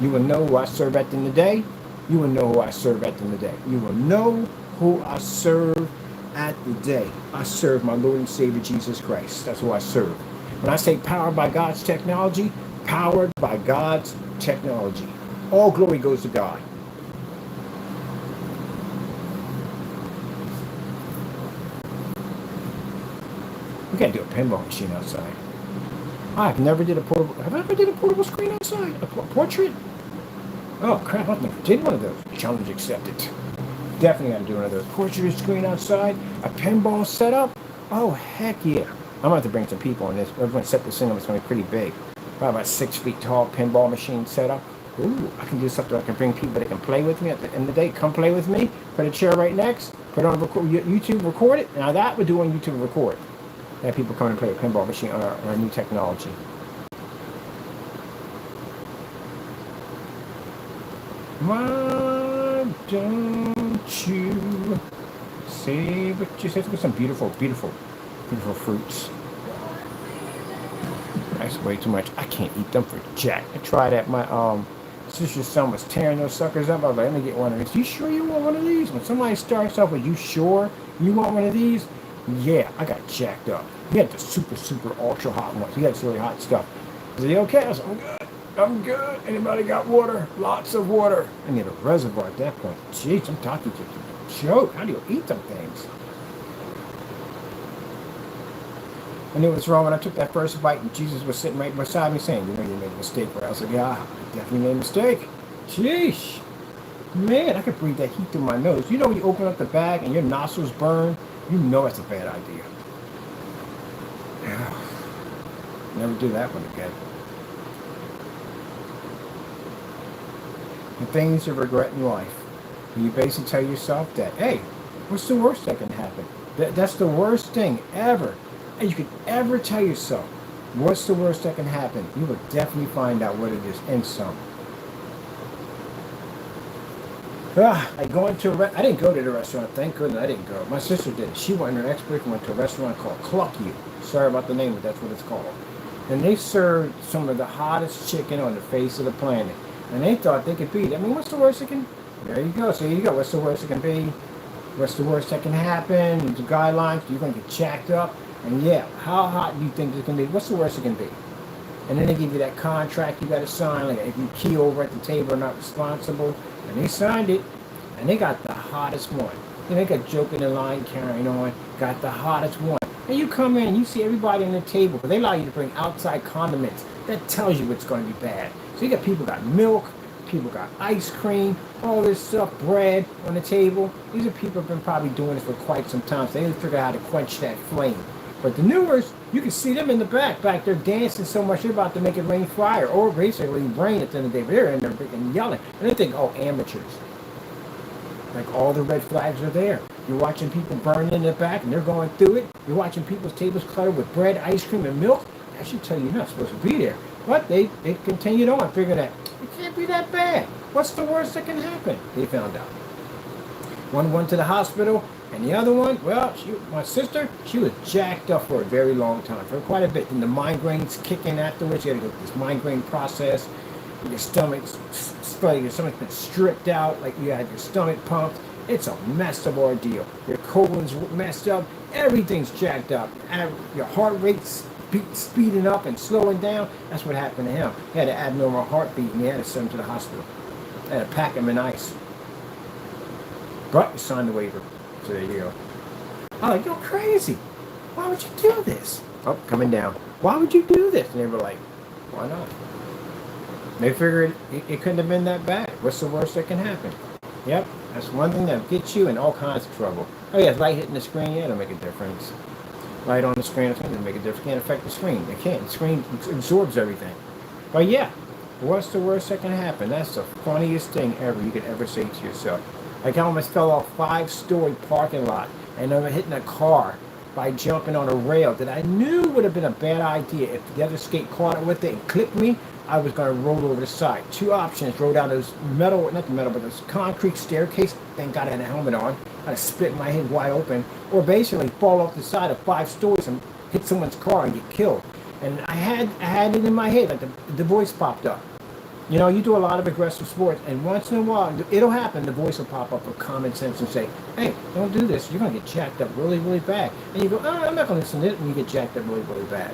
You will know who I serve at the end of the day. You will know who I serve at the end of the day. You will know who I serve at the day. I serve my Lord and Savior Jesus Christ. That's who I serve. When I say powered by God's technology, powered by God's technology. All glory goes to God. We gotta do a pinball machine outside. I've never did a portable. Have I ever did a portable screen outside? A portrait? Oh crap! I've never did one of those. Challenge accepted. Definitely gotta do one of those. Portrait screen outside. A pinball setup. Oh heck yeah! I'm going to have to bring some people on this. We're going to set this thing up. It's going to be pretty big. Probably about 6 feet tall pinball machine setup. Ooh, I can do something. I can bring people that can play with me at the end of the day. Come play with me. Put a chair right next. Put it on YouTube, record it. Now that would do on YouTube, record. Have people come and play a pinball machine on our new technology. Why don't you say what you said? With some beautiful, beautiful, beautiful fruits. That's way too much. I can't eat them for jack. I tried that. My sister's son was tearing those suckers up. I was like, let me get one of these. You sure you want one of these? When somebody starts off with, you sure you want one of these? Yeah, I got jacked up. He had the super, super ultra hot ones. He had some really hot stuff. Is he okay? I was like, I'm good. I'm good. Anybody got water? Lots of water. I need a reservoir at that point. Jeez, I'm talking to you. Joke. How do you eat them things? I knew what's wrong when I took that first bite and Jesus was sitting right beside me saying, you know you made a mistake. But I was like, yeah, I definitely made a mistake. Jeez. Man, I could breathe that heat through my nose. You know when you open up the bag and your nostrils burn, you know it's a bad idea. Never do that one again. The things you regret in life. You basically tell yourself that, hey, what's the worst that can happen? That's the worst thing ever. And you could ever tell yourself, what's the worst that can happen? You will definitely find out what it is and some. I didn't go to the restaurant. Thank goodness I didn't go. My sister did. She went and her ex-boyfriend went to a restaurant called Cluck You. Sorry about the name, but that's what it's called. And they served some of the hottest chicken on the face of the planet. And they thought they could beat it. I mean, what's the worst that can... There you go. So here you go. What's the worst that can be? What's the worst that can happen? The guidelines. You're going to get jacked up. And yeah, how hot do you think it can be? What's the worst it can be? And then they give you that contract you got to sign. Like if you key over at the table, not responsible. And they signed it. And they got the hottest one. And they got joking in line carrying on. Got the hottest one. And you come in and you see everybody on the table. But they allow you to bring outside condiments. That tells you what's going to be bad. So you got people got milk. People got ice cream, all this stuff, bread on the table. These are people who have been probably doing it for quite some time. So they didn't figure out how to quench that flame. But the newers, you can see them in the back there dancing so much they're about to make it rain fire, or basically rain at the end of the day. But they're in there freaking yelling. And they think, oh, amateurs. Like all the red flags are there. You're watching people burn in the back and they're going through it. You're watching people's tables cluttered with bread, ice cream, and milk. That should tell you you're not supposed to be there. But they continued on, figured that it can't be that bad. What's the worst that can happen? They found out. One went to the hospital, and the other one, well, my sister, she was jacked up for a very long time, for quite a bit. And the migraines kick in afterwards. You had to go through this migraine process. Your stomach's been stripped out, like you had your stomach pumped. It's a messed up ordeal. Your colon's messed up. Everything's jacked up. And your heart rate's speeding up and slowing down. That's what happened to him. He had an abnormal heartbeat and he had to send him to the hospital. They had to pack him in ice. But he signed the waiver. So there you go. I'm like, you're crazy. Why would you do this? Oh, coming down. Why would you do this? And they were like, why not? They figured it couldn't have been that bad. What's the worst that can happen? Yep, that's one thing that gets you in all kinds of trouble. Oh yeah, light hitting the screen, yeah, it'll make a difference. Light on the screen, it'll make a difference. Can't affect the screen. It can't. The screen absorbs everything. But yeah, what's the worst that can happen? That's the funniest thing ever you could ever say to yourself. Like I almost fell off a 5-story parking lot and I'm hitting a car by jumping on a rail that I knew would have been a bad idea. If the other skate caught it with it and clipped me, I was going to roll over the side. Two options: roll down this metal, not the metal, but this concrete staircase. Thank God I had a helmet on. I'd split my head wide open, or basically fall off the side of 5 stories and hit someone's car and get killed. And I had it in my head, like the voice popped up. You know, you do a lot of aggressive sports, and once in a while, it'll happen. The voice will pop up with common sense and say, "Hey, don't do this. You're going to get jacked up really, really bad." And you go, "Oh, I'm not going to listen to it," and you get jacked up really, really bad.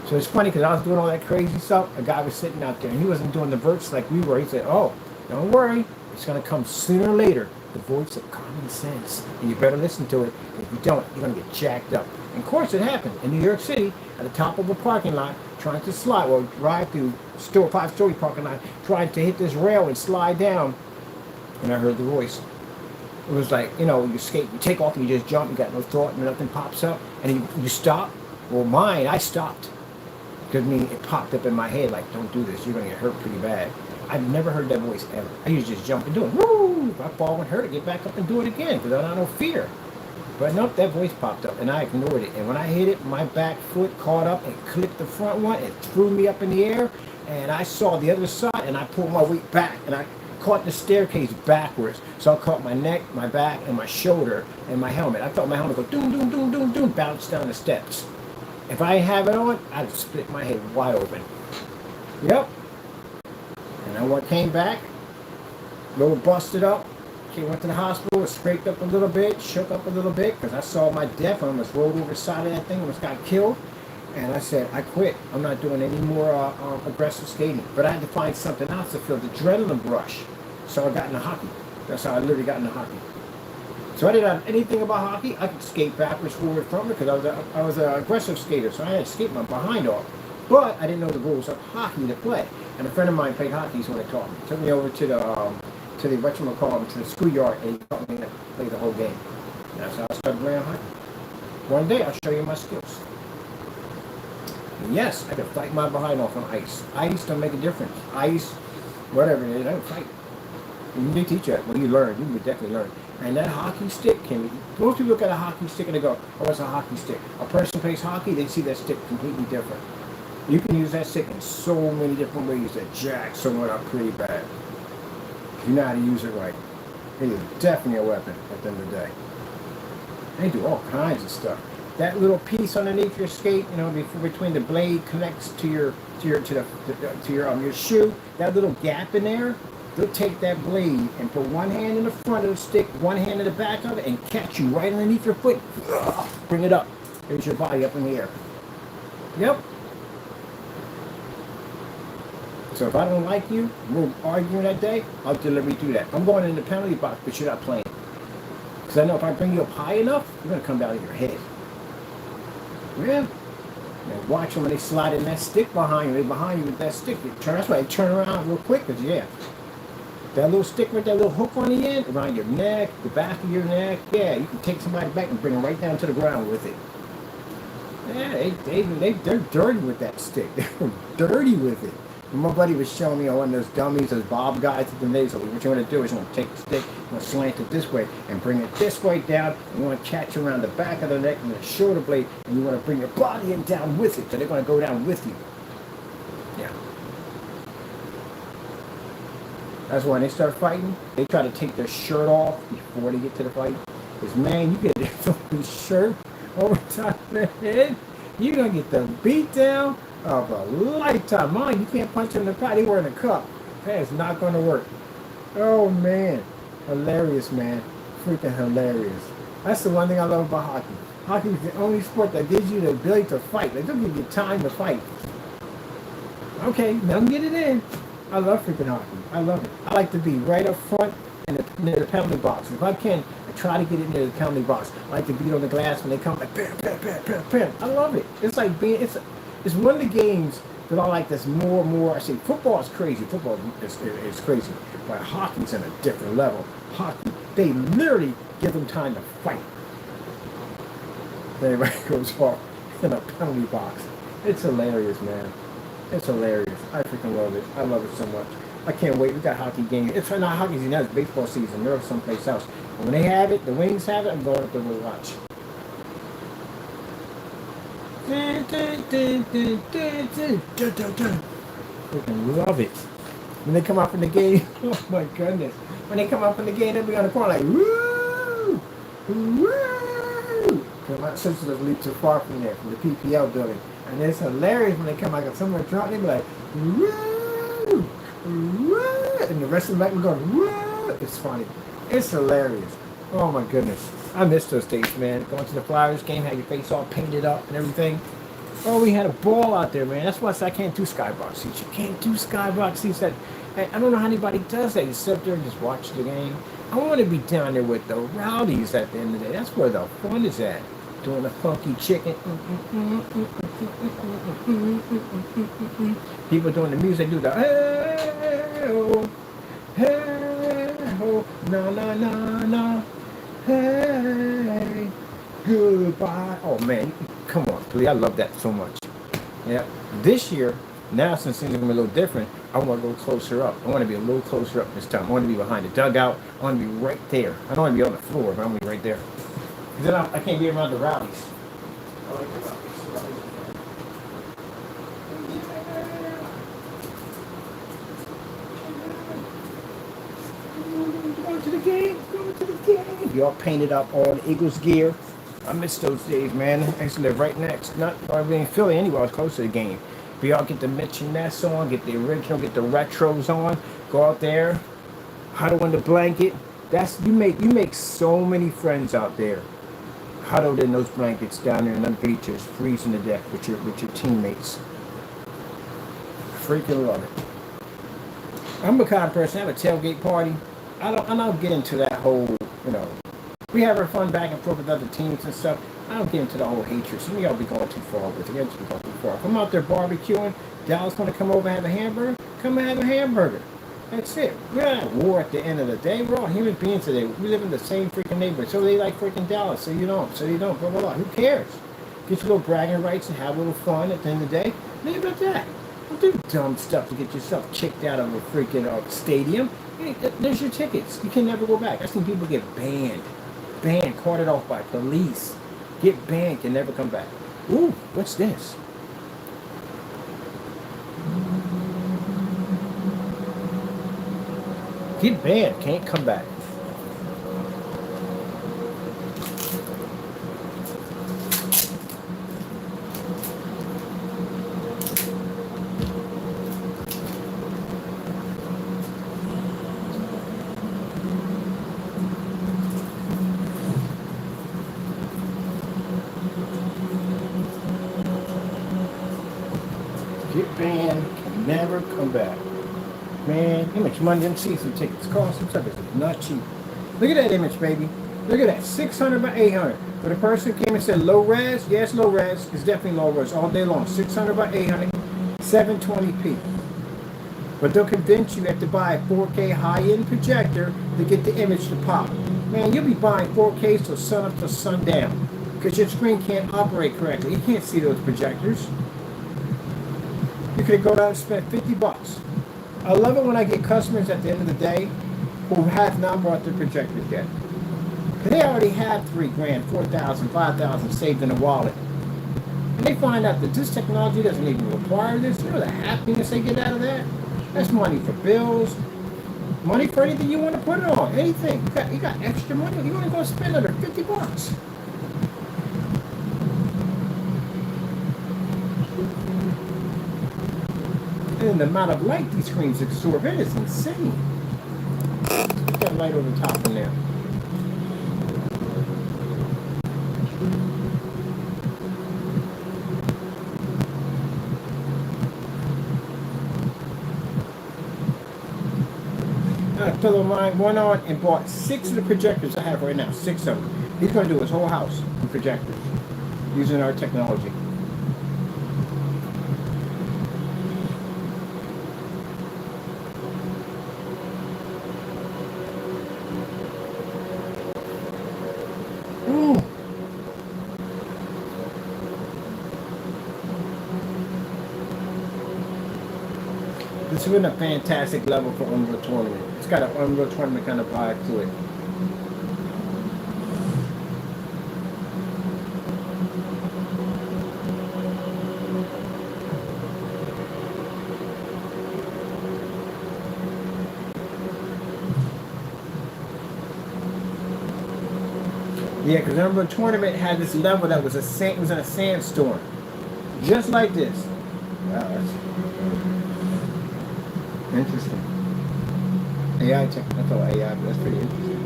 So it's funny because I was doing all that crazy stuff. A guy was sitting out there, and he wasn't doing the verts like we were. He said, "Oh, don't worry. It's going to come sooner or later. The voice of common sense. And you better listen to it. If you don't, you're going to get jacked up." And of course, it happened in New York City at the top of a parking lot, trying to slide, well, drive through 5-story parking lot, trying to hit this rail and slide down. And I heard the voice. It was like, you know, you skate, you take off, and you just jump, you got no thought, and nothing pops up, and you stop. Well, I stopped. Because it popped up in my head like, don't do this, you're going to get hurt pretty bad. I've never heard that voice ever. I used to just jump and do it. Woo! If I fall and hurt, I get back up and do it again because I don't have no fear. But nope, that voice popped up and I ignored it. And when I hit it, my back foot caught up and clipped the front one. It threw me up in the air. And I saw the other side and I pulled my weight back and I caught the staircase backwards. So I caught my neck, my back, and my shoulder and my helmet. I felt my helmet go doom, doom, doom, doom, doom, bounce down the steps. If I didn't have it on, I'd split my head wide open. Yep. And then when I came back, a little busted up. Went to the hospital, was scraped up a little bit, shook up a little bit, because I saw my death. I almost rolled over the side of that thing, almost got killed. And I said, I quit. I'm not doing any more aggressive skating. But I had to find something else to feel the adrenaline rush. So I got into hockey. That's how I literally got into hockey. So I didn't have anything about hockey. I could skate backwards, forward, front, because I was an aggressive skater, so I had to skate my behind off. But I didn't know the rules of hockey to play. And a friend of mine played hockey, so he taught me. Took me over to the schoolyard, and he taught me to play the whole game. And that's how I started playing hockey. One day I'll show you my skills. And yes, I could fight my behind off on ice. Ice don't make a difference. Ice, whatever it is, I don't fight. You need to teach that. When you learn, you would definitely learn. And that hockey stick most people look at a hockey stick and they go, oh, what's a hockey stick? A person plays hockey, they see that stick completely different. You can use that stick in so many different ways that jack someone up pretty bad. If you know how to use it right. It is definitely a weapon at the end of the day. They do all kinds of stuff. that little piece underneath your skate, you know, between the blade connects to your shoe, that little gap in there, they'll take that blade and put one hand in the front of the stick, one hand in the back of it, and catch you right underneath your foot. Bring it up. There's your body up in the air. Yep. So if I don't like you, we're arguing that day, I'll deliberately do that. I'm going in the penalty box, but you're not playing. Because I know if I bring you up high enough, you're going to come down to your head. Yeah. And watch them when they slide in that stick behind you. They're behind you with that stick. That's why they turn around real quick, because yeah. That little stick with that little hook on the end, around your neck, the back of your neck, yeah, you can take somebody back and bring them right down to the ground with it. Yeah, they're dirty with that stick. They're dirty with it. And my buddy was showing me one of those dummies, those bob guys at the nasal. What you want to do is you want to take the stick, you want to slant it this way, and bring it this way down. You want to catch around the back of the neck and the shoulder blade, and you want to bring your body in down with it. So they're going to go down with you. Yeah. That's why when they start fighting, they try to take their shirt off before they get to the fight. Because, man, you get their shirt over top of their head, you're going to get the beat down of a lifetime. Mine, you can't punch them in the pot. They wearing a cup. That is not going to work. Oh, man. Hilarious, man. Freaking hilarious. That's the one thing I love about hockey. Hockey is the only sport that gives you the ability to fight. They don't give you time to fight. Okay, let them get it in. I love freaking hockey. I love it. I like to be right up front and near the penalty box. If I can, I try to get it near the penalty box. I like to beat on the glass when they come like bam, bam, bam, bam, bam. I love it. It's like being, it's one of the games that I like that's more, I say football is crazy. Football is crazy. But hockey's on a different level. Hockey, they literally give them time to fight. Then everybody goes off in a penalty box. It's hilarious, man. It's hilarious. I freaking love it. I love it so much. I can't wait. We got hockey games. It's not hockey season. It's baseball season. They're someplace else. And when they have it, the Wings have it, I'm going up there to watch. Freaking love it. When they come out from the game, oh my goodness. When they come out from the game, they'll be on the corner like, woo! Woo! Because my sister doesn't leave too far from there, from the PPL building. And it's hilarious when they come out, somewhere drunk, they be like, woo! Woo! And the rest of them like, we're going, woo! It's funny. It's hilarious. Oh my goodness. I miss those days, man. Going to the Flyers game, had your face all painted up and everything. Oh, we had a ball out there, man. That's why I can't do skybox seats. You can't do skybox seats. I don't know how anybody does that. You sit up there and just watch the game. I want to be down there with the rowdies at the end of the day. That's where the fun is at. Doing the funky chicken. People doing the music, do the hey-oh, hey-oh, na-na-na-na, hey, goodbye. Oh, man, come on, please. I love that so much. Yeah, this year, now since things are going to be a little different, I want to go closer up. I want to be a little closer up this time. I want to be behind the dugout. I want to be right there. I don't want to be on the floor, but I want to be right there. Then I can't be around the rowdies. I like the rowdies. Going to the game. Going to the game. You all painted up all the Eagles gear. I miss those days, man. I used to live right next. Not in Philly anyway. I was close to the game. But y'all get the Mitch and Ness on, get the original, get the retros on. Go out there, huddle in the blanket. You make so many friends out there. Huddled in those blankets down there in them bleachers, freezing to death with your teammates. Freaking love it. I'm the kind of person, I have a tailgate party. I don't get into that whole, we have our fun back and forth with other teams and stuff. I don't get into the whole hatred. Some of y'all be going too far with it. Y'all just be going too far. If I'm out there barbecuing, Dallas want to come over and have a hamburger, come and have a hamburger. That's it. We're not at war at the end of the day. We're all human beings today. We live in the same freaking neighborhood. So they like freaking Dallas. So you don't. Blah, blah, blah. Who cares? Get your little bragging rights and have a little fun at the end of the day. Leave it at that. Don't do dumb stuff to get yourself kicked out of a freaking stadium. Hey, there's your tickets. You can never go back. I've seen people get banned, carted off by police. Get banned, can never come back. Ooh, what's this? Get banned, can't come back. fan can never come back. Man, how much money them season tickets cost? Them suckers is not cheap. Look at that image, baby. Look at that, 600 by 800. But a person came and said low res, yes, low res. It's definitely low res all day long. 600 by 800, 720p. But they'll convince you have to buy a 4K high-end projector to get the image to pop. Man, you'll be buying 4Ks till sun up to sundown because your screen can't operate correctly. You can't see those projectors. You could go down and spend 50 bucks. I love it when I get customers at the end of the day who have not bought their projectors yet. They already have $3,000, $4,000, $5,000 saved in a wallet. And they find out that this technology doesn't even require this. You know the happiness they get out of that? That's money for bills, money for anything you want to put it on, anything. You got extra money, you want to go spend under 50 bucks. And the amount of light these screens absorb, it is insane. Put that light over the top in there. A fellow of mine went on and bought 6 of the projectors I have right now, 6 of them. He's going to do his whole house with projectors using our technology. This has been a fantastic level for Unreal Tournament. It's got an Unreal Tournament kind of vibe to it. Yeah, because Unreal Tournament had this level that was it was in a sandstorm, just like this. Wow, that's interesting. AI tech, I thought AI, but that's pretty interesting.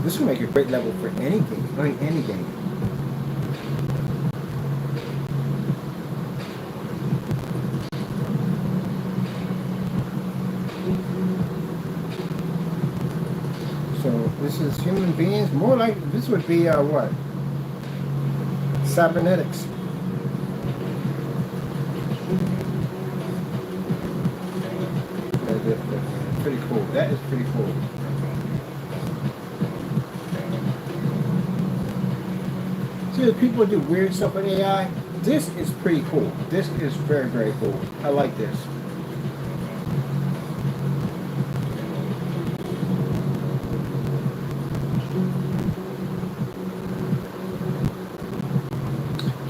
This will make a great level for any game. I mean, any game. So this is human beings. More like this would be what? Cybernetics. Pretty cool. That is pretty cool. See, the people do weird stuff with AI. This is pretty cool. This is very, very cool. I like this.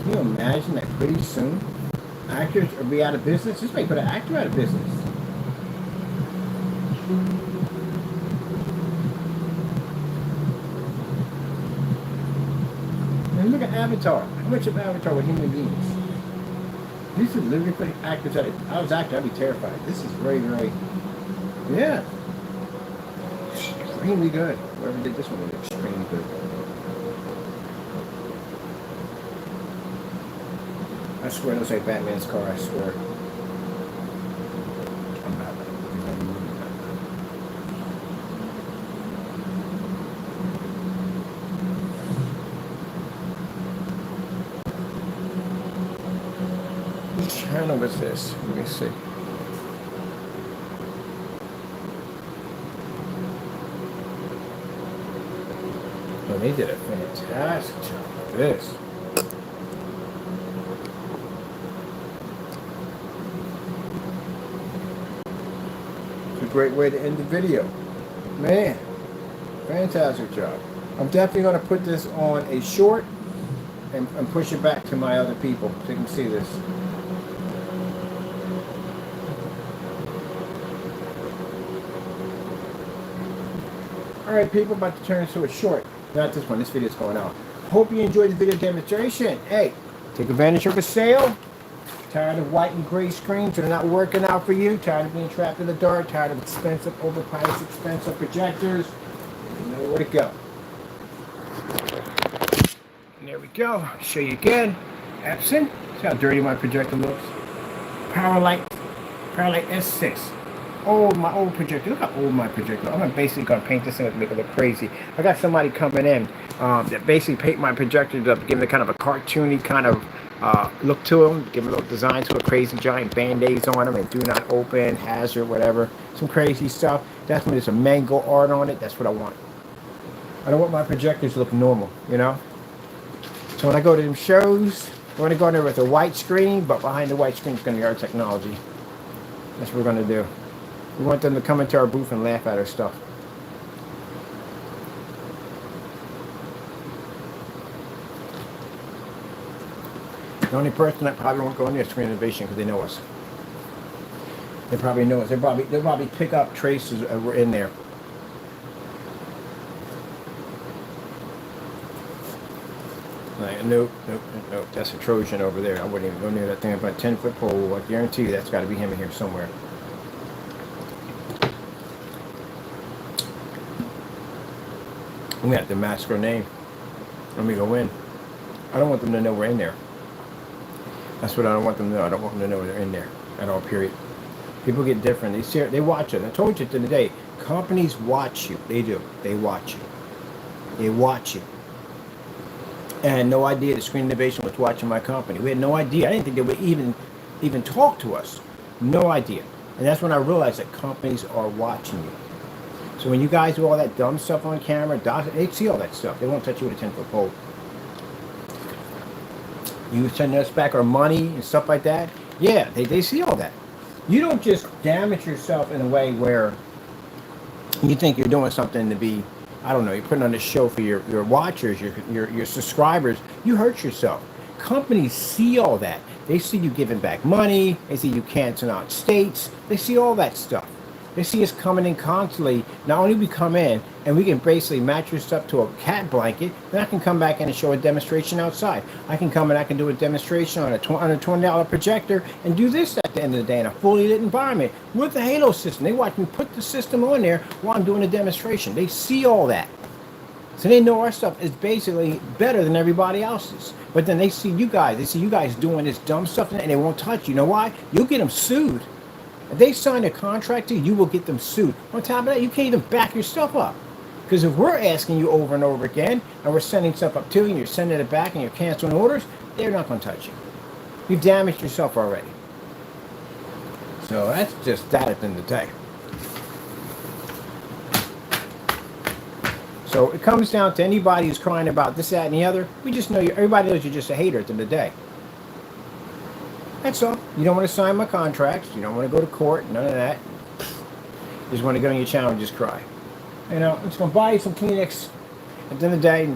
Can you imagine that pretty soon actors will be out of business? This may put an actor out of business. And look at Avatar. How much of Avatar were human beings? These are literally pretty actors. If I was an actor, I'd be terrified. This is very, very, yeah, extremely good. Whoever did this one was extremely good. I swear it looks like Batman's car, I swear. Which channel was this? Let me see. Oh, they did a fantastic job of this. Great way to end the video. Man, fantastic job. I'm definitely going to put this on a short and push it back to my other people so you can see this. Alright people, about to turn this to a short. Not this one, this video's going out. Hope you enjoyed the video demonstration. Hey, take advantage of a sale. Tired of white and gray screens that are not working out for you? Tired of being trapped in the dark? Tired of expensive, overpriced, expensive projectors? You know where to go. And there we go. I'll show you again. Epson. See how dirty my projector looks. Powerlight S6. My old projector. Look how old my projector. I'm basically gonna paint this thing and make it look crazy. I got somebody coming in that basically paint my projector up, giving it kind of a cartoony kind of look to them, give them a little design to a crazy giant band-aids on them, and do not open, hazard, whatever, some crazy stuff. That's when there's a mango art on it. That's what I want. I don't want my projectors to look normal, you know. So when I go to them shows, we're going to go in there with a white screen, but behind the white screen is going to be our technology. That's what we're going to do. We want them to come into our booth and laugh at our stuff. The only person that probably won't go in there is Screen Innovation because they know us. They probably know us. They'll probably pick up traces of we're in there. Like, nope. That's a Trojan over there. I wouldn't even go near that thing. About a 10-foot pole. I guarantee you that's got to be him in here somewhere. We have to mask our name when we go in. I don't want them to know we're in there. That's what I don't want them to know. I don't want them to know they're in there at all, period. People get different. They watch it. I told you the other day, companies watch you. They do. They watch you. They watch you. And no idea the Screen Innovation was watching my company. We had no idea. I didn't think they would even talk to us. No idea. And that's when I realized that companies are watching you. So when you guys do all that dumb stuff on camera, they see all that stuff. They won't touch you with a 10-foot pole. You send us back our money and stuff like that. Yeah, they see all that. You don't just damage yourself in a way where you think you're doing something to be, I don't know, you're putting on a show for your watchers, your subscribers. You hurt yourself. Companies see all that. They see you giving back money. They see you canceling out states. They see all that stuff. They see us coming in constantly. Not only we come in and we can basically match your stuff to a cat blanket, then I can come back in and show a demonstration outside. I can come and I can do a demonstration on a $20 projector and do this at the end of the day in a fully lit environment with the Halo system. They watch me put the system on there while I'm doing a demonstration. They see all that. So they know our stuff is basically better than everybody else's. But then they see you guys doing this dumb stuff and they won't touch you. You know why? You'll get them sued. If they sign a contract to you, you will get them sued. On top of that, you can't even back your stuff up. Because if we're asking you over and over again, and we're sending stuff up to you, and you're sending it back, and you're canceling orders, they're not going to touch you. You've damaged yourself already. So that's just that at the end of the day. So it comes down to anybody who's crying about this, that, and the other. We just know everybody knows you're just a hater at the end of the day. That's all. You don't want to sign my contracts. You don't want to go to court. None of that. You just want to go on your channel and just cry. You know, I'm just going to buy you some Kleenex. At the end of the day,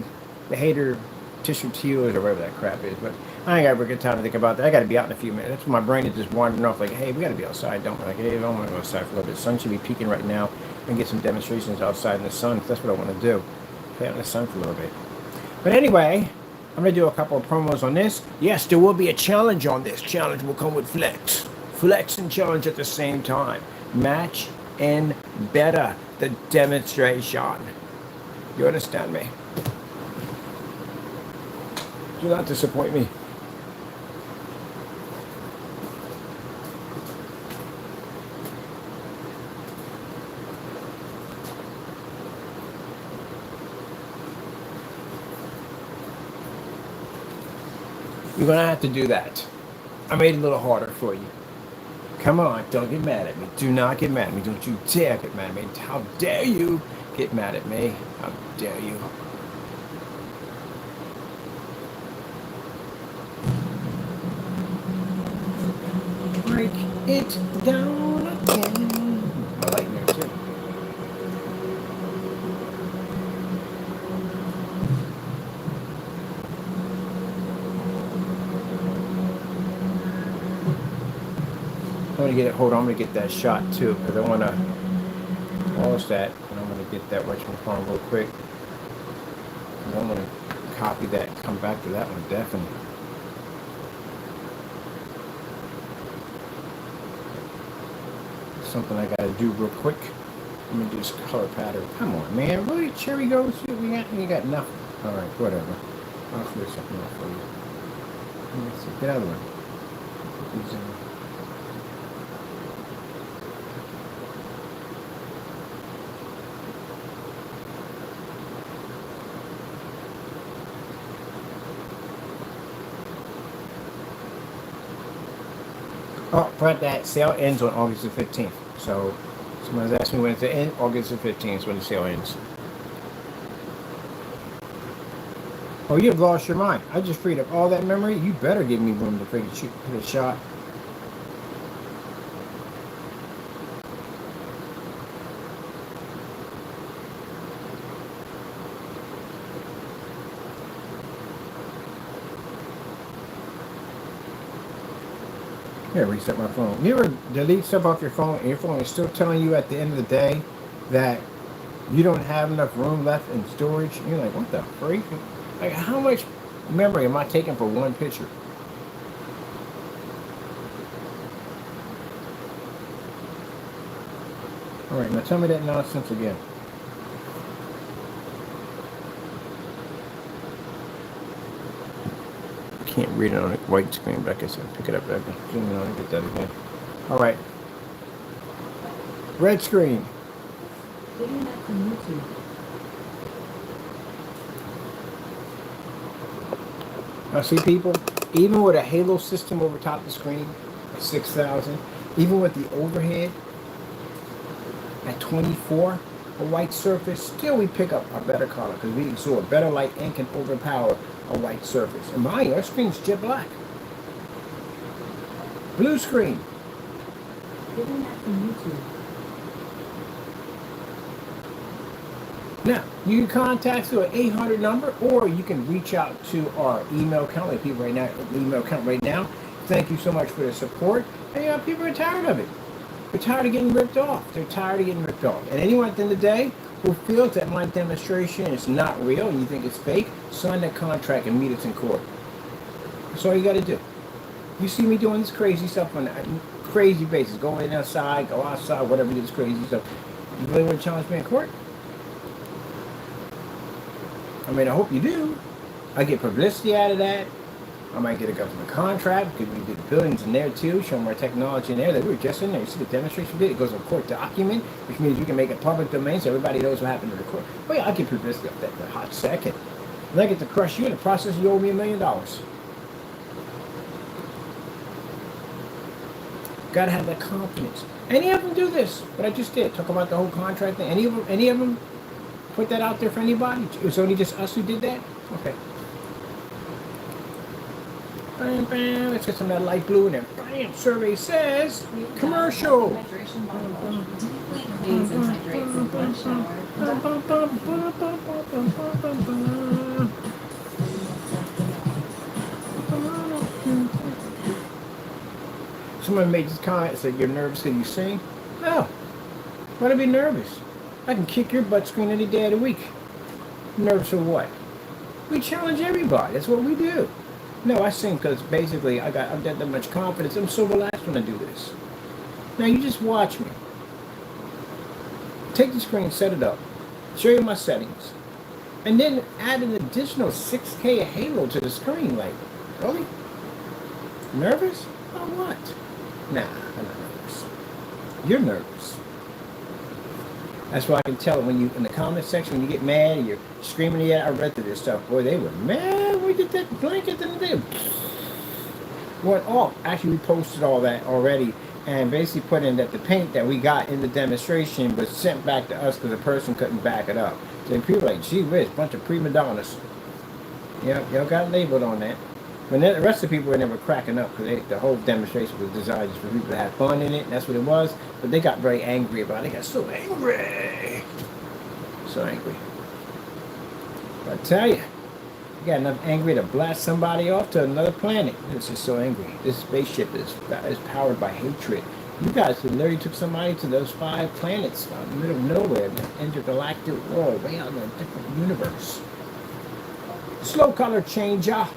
the hater tissue tears or whatever that crap is. But I ain't got a good time to think about that. I got to be out in a few minutes. That's when my brain is just wandering off like, hey, we got to be outside, don't we? Like, hey, I don't want to go outside for a little bit. The sun should be peaking right now and get some demonstrations outside in the sun. Because that's what I want to do. Play out in the sun for a little bit. But anyway, I'm going to do a couple of promos on this. Yes, there will be a challenge on this. Challenge will come with flex. Flex and challenge at the same time. Match and better the demonstration. You understand me? Do not disappoint me. You're going to have to do that. I made it a little harder for you. Come on, don't get mad at me. Do not get mad at me. Don't you dare get mad at me. How dare you get mad at me? How dare you? Break it down again. I like that too. I'm gonna get it. Hold on, I'm gonna get that shot too because I want to pause that, and I'm gonna get that phone real quick. And I'm gonna copy that, and come back to that one definitely. Something I gotta do real quick. Let me do this color pattern. Come on, man. Really, cherry goes. We got nothing. All right, whatever. I'll figure something out for you. Let's see. Get out of the way. These, oh, but that sale ends on August the 15th. So someone's asking me when it's the end. August the 15th is when the sale ends. Oh, you've lost your mind. I just freed up all that memory. You better give me room to freaking shoot a shot. Here, reset my phone. You ever delete stuff off your phone and your phone is still telling you at the end of the day that you don't have enough room left in storage? You're like, what the freak? Like, how much memory am I taking for one picture? All right, now tell me that nonsense again. Can't read it on a white screen, but I guess I'll pick it up back and zoom in on and get that again. All right. Red screen. Getting that from YouTube. Now see, people, even with a halo system over top of the screen at 6,000, even with the overhead at 24, a white surface, still we pick up a better color because we absorb better light and can overpower a white surface. And mind you, our screen's jet black. Blue screen. Getting that from YouTube. Now, you can contact through an 800 number, or you can reach out to our email account, like people right now, email account right now. Thank you so much for the support. And people are tired of it. They're tired of getting ripped off. They're tired of getting ripped off. And anyone at the end of the day who feels that my demonstration is not real and you think it's fake, sign that contract and meet us in court. That's all you got to do. You see me doing this crazy stuff on a crazy basis. Go outside, whatever, do this crazy stuff. You really want to challenge me in court? I mean, I hope you do. I get publicity out of that. I might get a government contract because we did buildings in there too, show them our technology in there that we were just in there. You see the demonstration bit? It goes on court document, which means you can make it public domain so everybody knows what happened to the court. Oh yeah, I get publicity off that in a hot second. And I get to crush you in the process. You owe me $1 million. Gotta have that confidence. Any of them do this? What I just did, talk about the whole contract thing. Any of them put that out there for anybody? It was only just us who did that? Okay. Bam, bam. Let's get some of that light blue in there. Bam. Survey says commercial. Hydration bottle. Deeply cleans and hydrates in one shower. Someone made this comment, said you're nervous because you sing. No. Why to be nervous? I can kick your butt screen any day of the week. Nervous for what? We challenge everybody. That's what we do. No, I sing because basically I've got that much confidence. I'm so relaxed when I do this. Now you just watch me. Take the screen, set it up, show you my settings, and then add an additional 6K halo to the screen. Like, really? Nervous? About what? Nah, I'm not nervous. You're nervous. That's why I can tell it when you, in the comment section, when you get mad and you're screaming, yeah, I read through this stuff. Boy, they were mad. We did that blanket and they went off. Actually, we posted all that already and basically put in that the paint that we got in the demonstration was sent back to us because the person couldn't back it up. So people are like, gee whiz, bunch of prima donnas. Yep, y'all got labeled on that. But then the rest of the people were never cracking up because the whole demonstration was designed just for people to have fun in it, and that's what it was. But they got very angry about it. They got so angry. So angry. But I tell you, got enough angry to blast somebody off to another planet. It's just so angry. This spaceship is powered by hatred. You guys literally took somebody to those 5 planets out in the middle of nowhere, an intergalactic world, way out in a different universe. Slow color changer.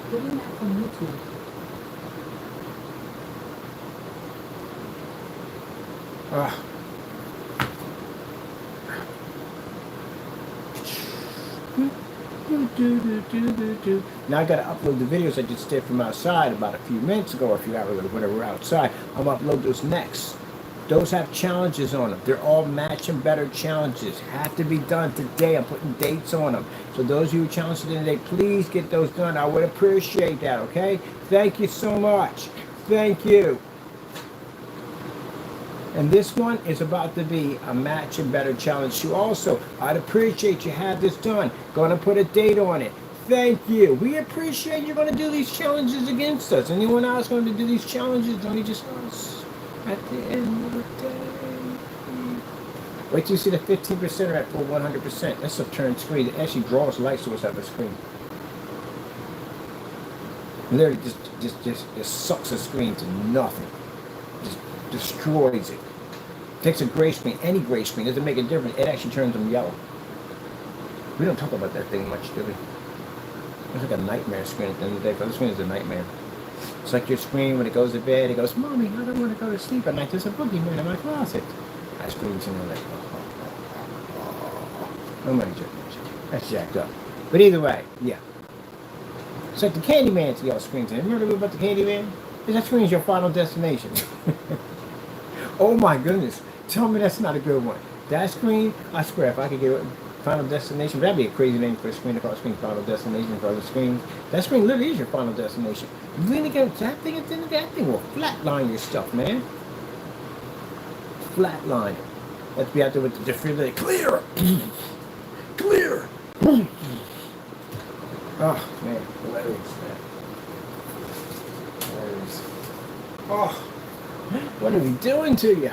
Getting that from YouTube. Now I got to upload the videos I just did from outside about a few minutes ago, or a few hours ago, whatever, outside. I'm going to upload those next. Those have challenges on them. They're all match and better challenges. Have to be done today. I'm putting dates on them. So those of you who challenged today, please get those done. I would appreciate that, okay? Thank you so much. Thank you. And this one is about to be a match and better challenge too also. I'd appreciate you have this done. Going to put a date on it. Thank you. We appreciate you're going to do these challenges against us. Anyone else going to do these challenges? Only just us. At the end of the day. Wait till you see the 15% at full 100%. That's a turn screen. It actually draws light source out of the screen. Literally just sucks the screen to nothing. Just destroys it. Takes a gray screen, any gray screen, doesn't make a difference. It actually turns them yellow. We don't talk about that thing much, do we? It's like a nightmare screen at the end of the day. For the screen is a nightmare. It's like your screen when it goes to bed, it goes, Mommy, I don't want to go to sleep at night. There's a boogeyman in my closet. I screams in there like, oh my God. That's jacked up. But either way, yeah. It's like the Candyman to y'all screens. Remember about the Candyman? That screen's your final destination. Oh my goodness. Tell me that's not a good one. That screen, I swear, if I could get a final destination, that'd be a crazy name for a screen to call a screen final destination for other screens. That screen literally is your final destination. You really get that thing, and then that thing will flatline your stuff, man. Flatline it. Let's be out there with the defibrillator. Clear! Clear! Oh, man. Hilarious, man. Hilarious. Oh, what are we doing to you?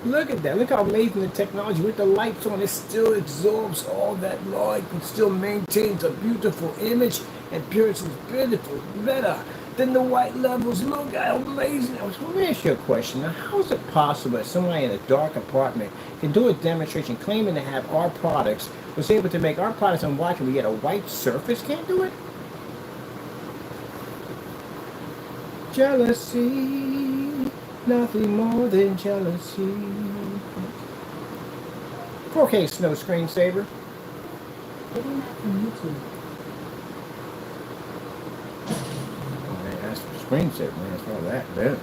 Look at that. Look how amazing the technology. With the lights on, it still absorbs all that light and still maintains a beautiful image. And Purity is beautiful, better than the white levels. Look how amazing. Let me ask you a question. Now, how is it possible that somebody in a dark apartment can do a demonstration claiming to have our products, was able to make our products unwatchable, yet a white surface can't do it? Jealousy, nothing more than jealousy. 4K snow screensaver. Getting that from YouTube. Oh, man, that's screensaver, man. That's all that, man.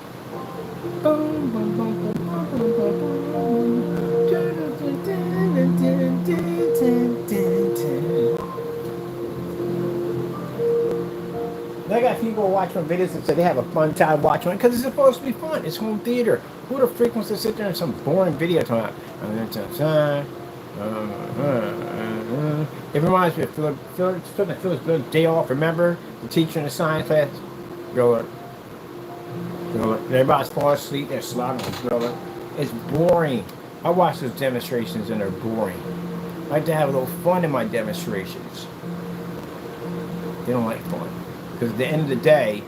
I got people watch my videos and say they have a fun time watching it because it's supposed to be fun. It's home theater. Who the freak wants to sit there in some boring video talking about? It reminds me of Phil's day off. Remember the teacher in the science class? Go up. Everybody's falling asleep. They're slobbering. It's boring. I watch those demonstrations and they're boring. I like to have a little fun in my demonstrations. They don't like fun. Because at the end of the day,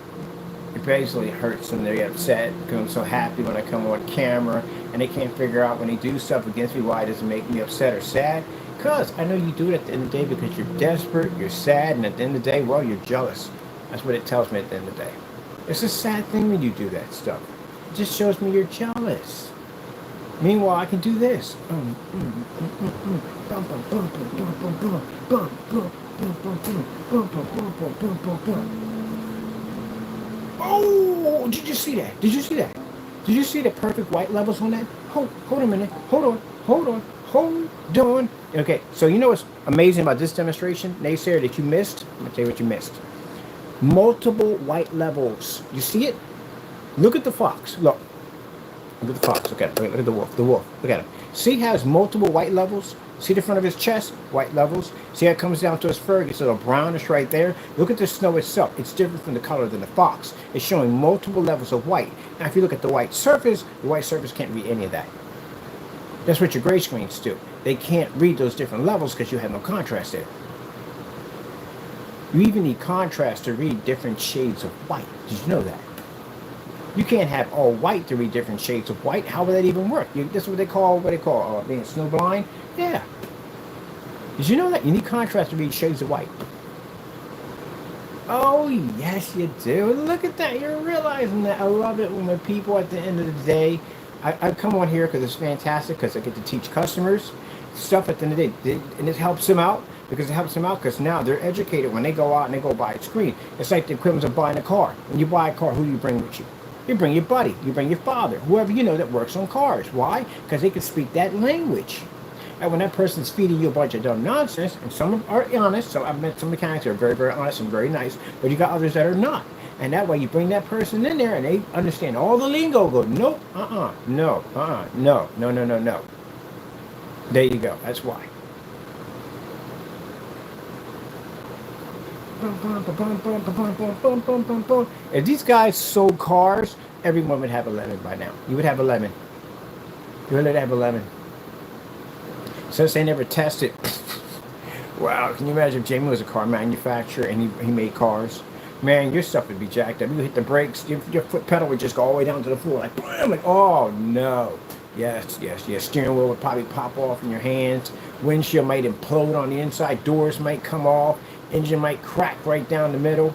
it basically hurts them. They get upset because I'm so happy when I come on camera and they can't figure out when they do stuff against me why it doesn't make me upset or sad. Because I know you do it at the end of the day because you're desperate, you're sad, and at the end of the day, well, you're jealous. That's what it tells me at the end of the day. It's a sad thing when you do that stuff. It just shows me you're jealous. Meanwhile, I can do this. Oh, did you see that? Did you see that? Did you see the perfect white levels on that? Hold a minute. Hold on. Okay, so you know what's amazing about this demonstration, naysayer, that you missed? I'm going to tell you what you missed. Multiple white levels. You see it? Look at the fox. Look at the fox. Look at it. Look at the wolf. Look at him. See how it's multiple white levels? See the front of his chest? White levels. See how it comes down to his fur? It's a little brownish right there. Look at the snow itself. It's different from the color than the fox. It's showing multiple levels of white. Now, if you look at the white surface can't read any of that. That's what your gray screens do. They can't read those different levels because you have no contrast there. You even need contrast to read different shades of white. Did you know that? You can't have all white to read different shades of white. How would that even work? That's what they call being snowblind. Yeah. Did you know that? You need contrast to read shades of white. Oh, yes, you do. Look at that. You're realizing that. I love it when the people at the end of the day, I come on here because it's fantastic because I get to teach customers stuff at the end of the day. And it helps them out. because it helps them out, because now they're educated when they go out and they go buy a screen. It's like the equivalent of buying a car. When you buy a car, who do you bring with you? You bring your buddy, you bring your father, whoever you know that works on cars. Why? Because they can speak that language. And when that person's feeding you a bunch of dumb nonsense, and some are honest, so I've met some mechanics that are very, very honest and very nice, but you got others that are not. And that way you bring that person in there and they understand all the lingo, go, nope, no, no. There you go, that's why. If these guys sold cars, everyone would have a lemon by now. You would have a lemon. You would have a lemon. Since they never tested. Wow, can you imagine if Jamie was a car manufacturer and he made cars? Man, your stuff would be jacked up. You hit the brakes, your foot pedal would just go all the way down to the floor. Like, bam, like, oh no. Yes. Steering wheel would probably pop off in your hands. Windshield might implode on the inside. Doors might come off. Engine might crack right down the middle.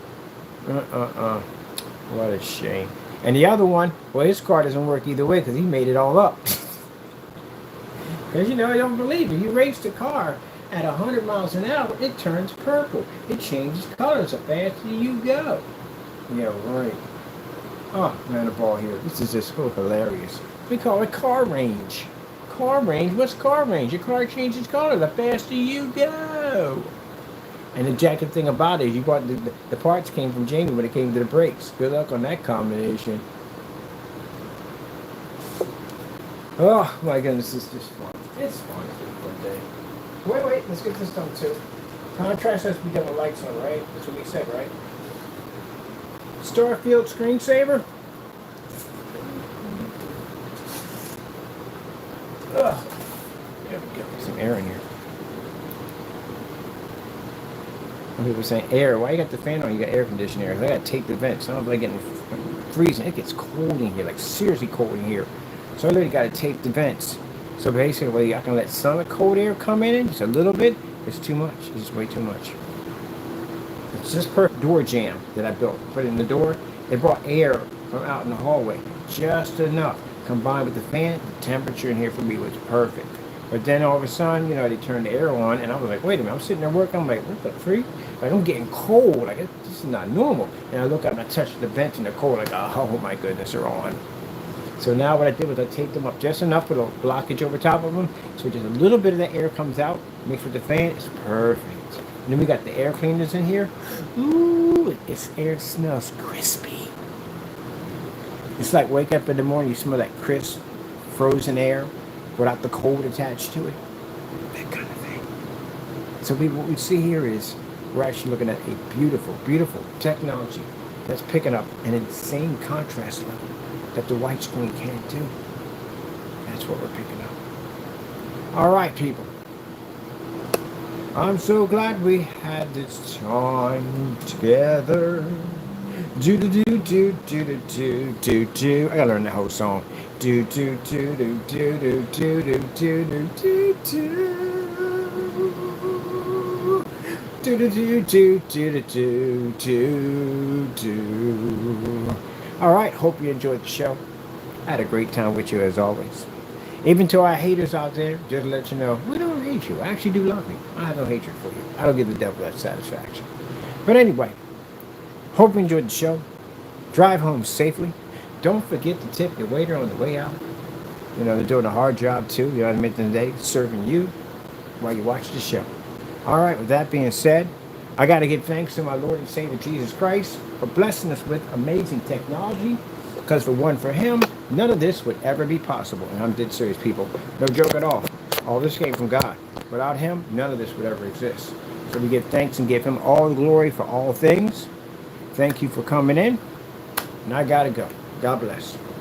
What a shame. And the other one, well, his car doesn't work either way because he made it all up. Because, I don't believe it. You race the car at 100 miles an hour, it turns purple. It changes colors the faster you go. Yeah, right. Oh, man, the ball here. This is just so hilarious. We call it car range. Car range? What's car range? Your car changes color the faster you go. And the jacket thing about it is you bought the parts came from Jamie when it came to the brakes. Good luck on that combination. Oh my goodness, it's just fun. It's fun. It's been a fun day. Wait, let's get this done too. Contrast has to be done with lights on, right? That's what we said, right? Starfield screensaver. Ugh. There we go. Some air in here. Some people saying air. Why you got the fan on? You got air conditioning air. I got to tape the vents. I don't like getting freezing. It gets cold in here, like seriously cold in here. So I literally got to tape the vents. So basically, I can let some of the cold air come in just a little bit. It's too much. It's just way too much. It's just perfect door jamb that I built. Put it in the door. It brought air from out in the hallway. Just enough. Combined with the fan, the temperature in here for me was perfect. But then all of a sudden, they turned the air on, and I was like, wait a minute, I'm sitting there working. I'm like, what the freak? Like, I'm getting cold. Like, this is not normal. And I look up and I touch the vents and they're cold. Like, oh my goodness, they're on. So now what I did was I taped them up just enough with a blockage over top of them, so just a little bit of the air comes out, mixed with the fan. It's perfect. And then we got the air cleaners in here. Ooh, this air smells crispy. It's like wake up in the morning, you smell that crisp, frozen air without the cold attached to it. That kind of thing. So what we see here is we're actually looking at a beautiful, beautiful technology that's picking up an insane contrast level that the white screen can't do. That's what we're picking up. All right, people. I'm so glad we had this time together. Do do do do do do do do. I gotta learn that whole song. Do do do do do do do do do do do do do do do do do do. All right, hope you enjoyed the show. I had a great time with you as always. Even to our haters out there, just to let you know, we don't hate you. I actually do love you. I have no hatred for you. I don't give the devil that satisfaction. But anyway, hope you enjoyed the show. Drive home safely. Don't forget to tip your waiter on the way out. They're doing a hard job too, at the end of the day, serving you while you watch the show. All right, with that being said, I got to give thanks to my Lord and Savior Jesus Christ for blessing us with amazing technology, because for him, none of this would ever be possible. And I'm dead serious, people. No joke at all. All this came from God. Without him, none of this would ever exist. So we give thanks and give him all the glory for all things. Thank you for coming in. And I got to go. God bless.